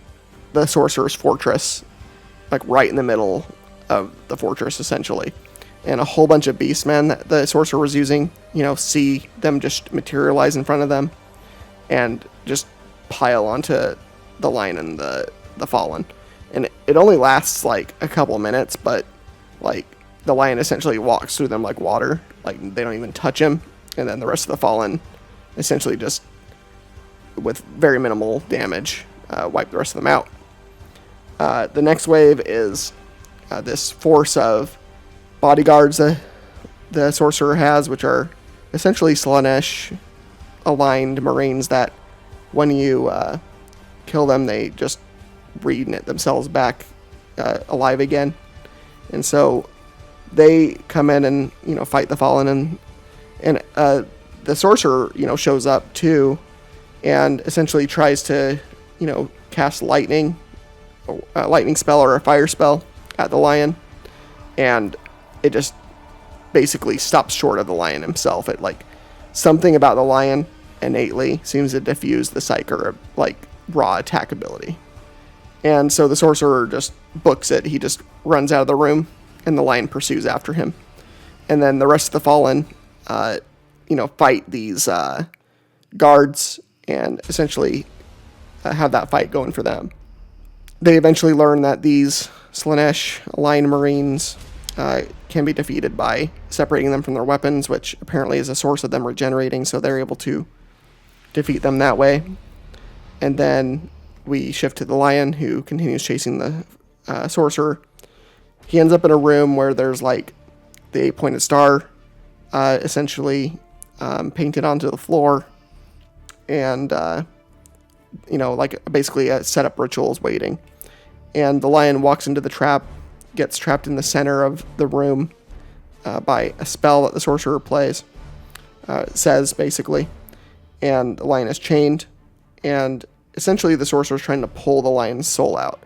sorcerer's fortress, like right in the middle of the fortress, essentially. And a whole bunch of beastmen that the sorcerer was using, see them just materialize in front of them and just pile onto the Lion and the Fallen. And it only lasts like a couple minutes, but Like, the lion essentially walks through them like water. Like, they don't even touch him. And then the rest of the Fallen essentially just, with very minimal damage, wipe the rest of them out. The next wave is this force of bodyguards the sorcerer has, which are essentially Slaanesh aligned Marines that when you kill them, they just reknit themselves back alive again. And so they come in and, fight the Fallen, and the sorcerer, shows up too, and essentially tries to, cast lightning spell or a fire spell at the lion, and it just basically stops short of the lion himself. It, like, something about the lion innately seems to diffuse the psych or, like, raw attack ability. And so the sorcerer just books it. He just runs out of the room, and the lion pursues after him. And then the rest of the Fallen, fight these guards and essentially have that fight going for them. They eventually learn that these Slaanesh aligned Marines can be defeated by separating them from their weapons, which apparently is a source of them regenerating, so they're able to defeat them that way. And then we shift to the lion, who continues chasing the sorcerer. He ends up in a room where there's, like, the 8-pointed star essentially painted onto the floor, and like basically a setup ritual is waiting. And the lion walks into the trap, gets trapped in the center of the room by a spell that the sorcerer plays, says basically, and the lion is chained, and essentially the sorcerer is trying to pull the lion's soul out.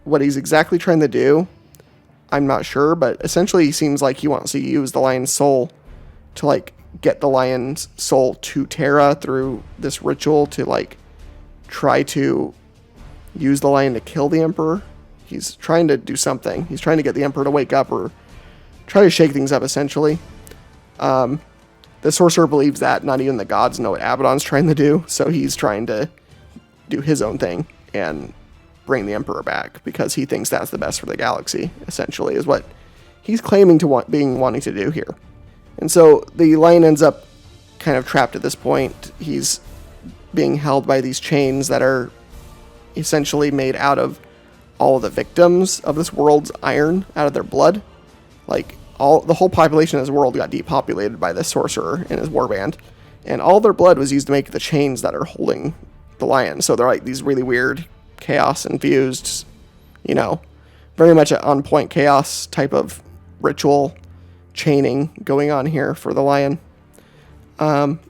What he's exactly trying to do, I'm not sure, but essentially he seems like he wants to use the lion's soul to, like, get the lion's soul to Terra through this ritual to, like, try to use the lion to kill the Emperor. He's trying to do something. He's trying to get the Emperor to wake up or try to shake things up, essentially. The sorcerer believes that not even the gods know what Abaddon's trying to do, so he's trying to do his own thing and bring the Emperor back because he thinks that's the best for the galaxy, essentially, is what he's claiming to wanting to do here. And so the lion ends up kind of trapped at this point. He's being held by these chains that are essentially made out of all of the victims of this world's iron, out of their blood. Like, the whole population of this world got depopulated by this sorcerer and his warband, and all their blood was used to make the chains that are holding the lion. So they're like these really weird chaos infused, very much an on-point chaos type of ritual chaining going on here for the lion. And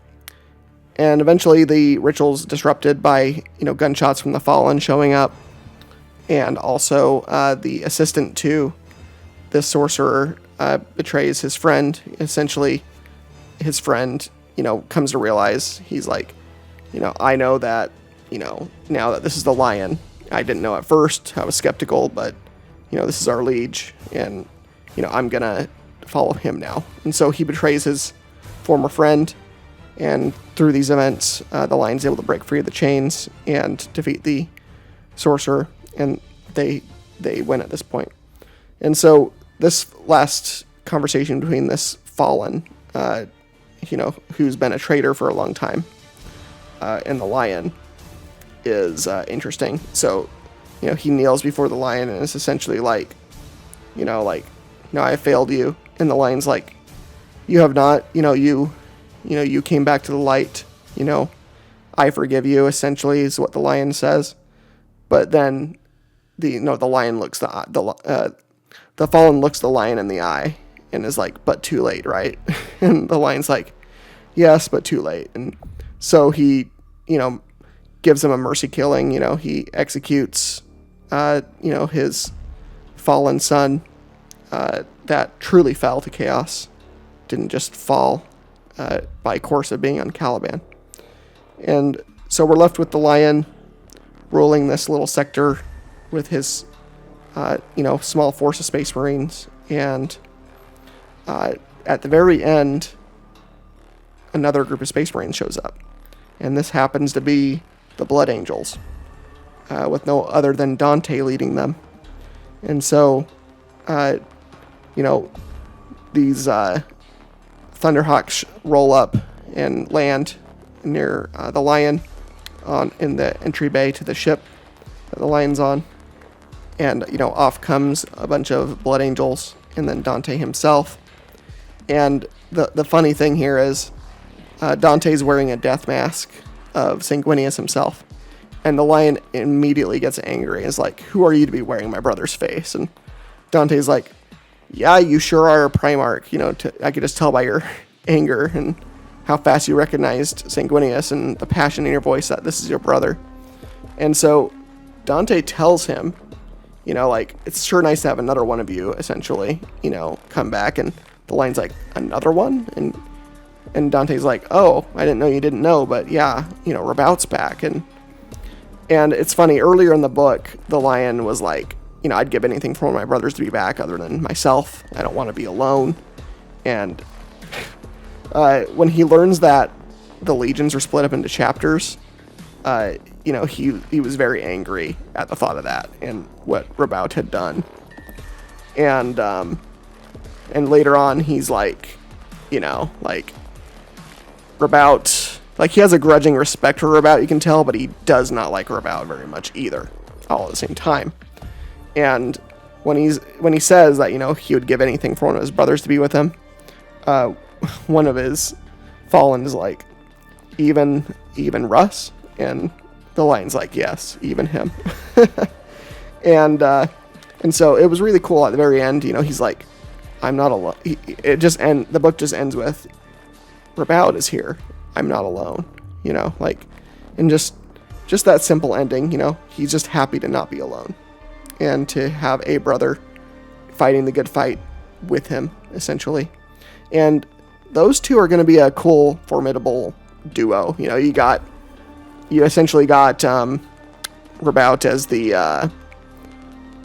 eventually the ritual's disrupted by, gunshots from the Fallen showing up, and also the assistant to this sorcerer betrays his friend. Essentially, his friend, comes to realize, he's like, I know that, now that this is the lion. I didn't know at first. I was skeptical, but, this is our liege, and, I'm gonna follow him now. And so he betrays his former friend, and through these events, the lion's able to break free of the chains and defeat the sorcerer, and they win at this point. And so this last conversation between this Fallen, who's been a traitor for a long time, and the lion is interesting. So, he kneels before the lion and is essentially like, I failed you. And the lion's like, you have not, you came back to the light, I forgive you, essentially, is what the lion says. But then the lion looks the Fallen looks the lion in the eye and is like, but too late, right? And the lion's like, yes, but too late. And so he, gives him a mercy killing. He executes, his fallen son, that truly fell to chaos, didn't just fall by course of being on Caliban. And so we're left with the lion ruling this little sector with his, small force of Space Marines. And at the very end, another group of Space Marines shows up. And this happens to be the Blood Angels, with no other than Dante leading them. And so, you know, these Thunderhawks roll up and land near the Lion in the entry bay to the ship that the Lion's on. And, you know, off comes a bunch of Blood Angels and then Dante himself. And the funny thing here is Dante's wearing a death mask of Sanguinius himself. And the Lion immediately gets angry. Is like, who are you to be wearing my brother's face? And Dante's like, yeah, you sure are a Primarch. You know, I could just tell by your anger and how fast you recognized Sanguinius and the passion in your voice that this is your brother. And so Dante tells him, you know, like, it's sure nice to have another one of you, essentially, you know, come back. And the Lion's like, another one? And Dante's like, oh, I didn't know you didn't know, but yeah, you know, Rabaut's back. And it's funny, earlier in the book, the Lion was like, you know, I'd give anything for one of my brothers to be back other than myself. I don't want to be alone. And when he learns that the legions are split up into chapters, you know, he was very angry at the thought of that and what Rabaut had done. And later on, he's like, you know, like, Rabaut, like, he has a grudging respect for Rabaut, you can tell, but he does not like Rabaut very much either, all at the same time. And when he says that, you know, he would give anything for one of his brothers to be with him, one of his Fallen is like, even Russ? And the Lion's like, yes, even him. And so it was really cool at the very end, you know, he's like, I'm not alone. The book just ends with, Rabaut is here. I'm not alone, you know, like, and just that simple ending, you know, he's just happy to not be alone and to have a brother fighting the good fight with him, essentially. And those two are going to be a cool, formidable duo. You know, you essentially got Rabaut as the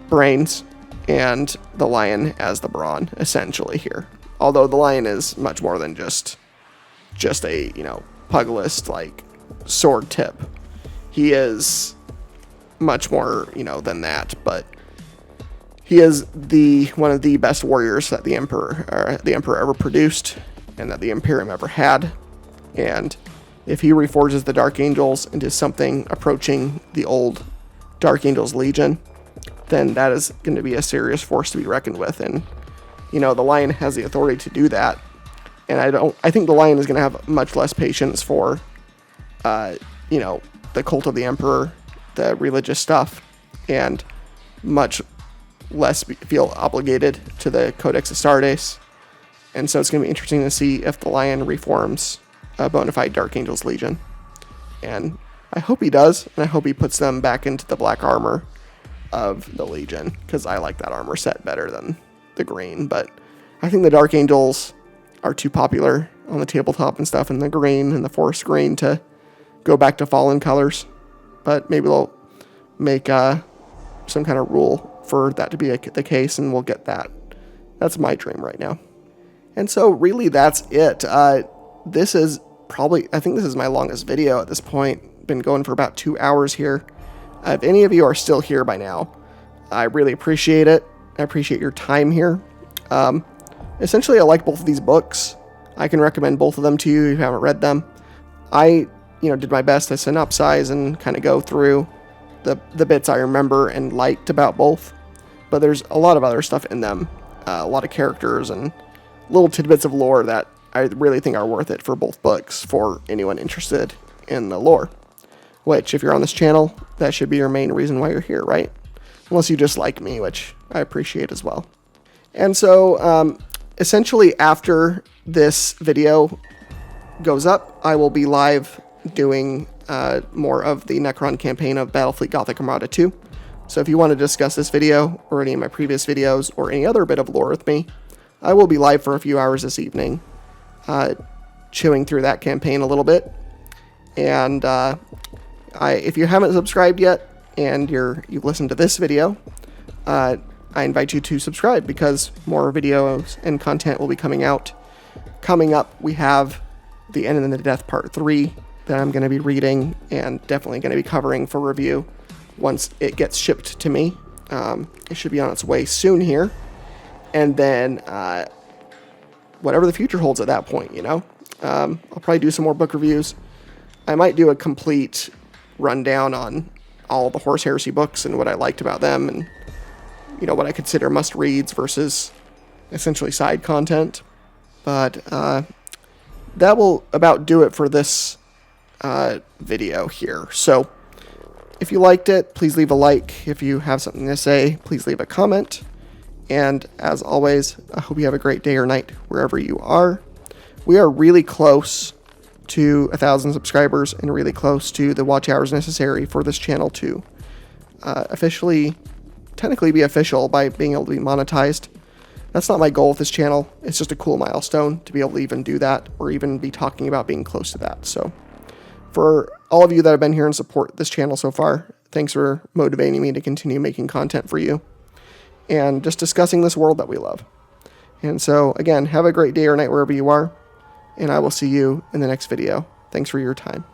brains and the Lion as the brawn, essentially, here. Although the Lion is much more than just a, you know, pugilist, like, sword tip. He is much more, you know, than that, but he is one of the best warriors that the Emperor ever produced and that the Imperium ever had. And if he reforges the Dark Angels into something approaching the old Dark Angels Legion, then that is going to be a serious force to be reckoned with. And, you know, the Lion has the authority to do that. And I think the Lion is going to have much less patience for, you know, the cult of the Emperor, the religious stuff, and much less feel obligated to the Codex Astartes. And so it's going to be interesting to see if the Lion reforms a bona fide Dark Angels Legion. And I hope he does, and I hope he puts them back into the black armor of the Legion, because I like that armor set better than the green. But I think the Dark Angels are too popular on the tabletop and stuff, and the green and the forest green to go back to Fallen colors. But maybe they'll make some kind of rule for that to be the case, and we'll get that. That's my dream right now. And so really that's it. This is I think this is my longest video at this point. Been going for about 2 hours here. If any of you are still here by now, I really appreciate it. I appreciate your time here. Essentially, I like both of these books. I can recommend both of them to you if you haven't read them. I, did my best to synopsize and kind of go through the bits I remember and liked about both. But there's a lot of other stuff in them. A lot of characters and little tidbits of lore that I really think are worth it for both books for anyone interested in the lore. Which, if you're on this channel, that should be your main reason why you're here, right? Unless you just like me, which I appreciate as well. And so, essentially, after this video goes up, I will be live doing more of the Necron campaign of Battlefleet Gothic Armada 2. So if you want to discuss this video, or any of my previous videos, or any other bit of lore with me, I will be live for a few hours this evening, chewing through that campaign a little bit. And if you haven't subscribed yet, and you've listened to this video, I invite you to subscribe, because more videos and content will be coming out. Coming up, we have The End and the Death Part 3 that I'm going to be reading and definitely going to be covering for review once it gets shipped to me. It should be on its way soon here. And then whatever the future holds at that point, you know. I'll probably do some more book reviews. I might do a complete rundown on all the Horus Heresy books and what I liked about them, and you know what I consider must reads versus essentially side content. But that will about do it for this video here. So if you liked it, please leave a like. If you have something to say, please leave a comment. And as always, I hope you have a great day or night wherever you are. We are really close to 1,000 subscribers and really close to the watch hours necessary for this channel to technically be official by being able to be monetized. That's not my goal with this channel. It's just a cool milestone to be able to even do that or even be talking about being close to that. So for all of you that have been here and support this channel so far, thanks for motivating me to continue making content for you and just discussing this world that we love. And so again, have a great day or night wherever you are, and I will see you in the next video. Thanks for your time.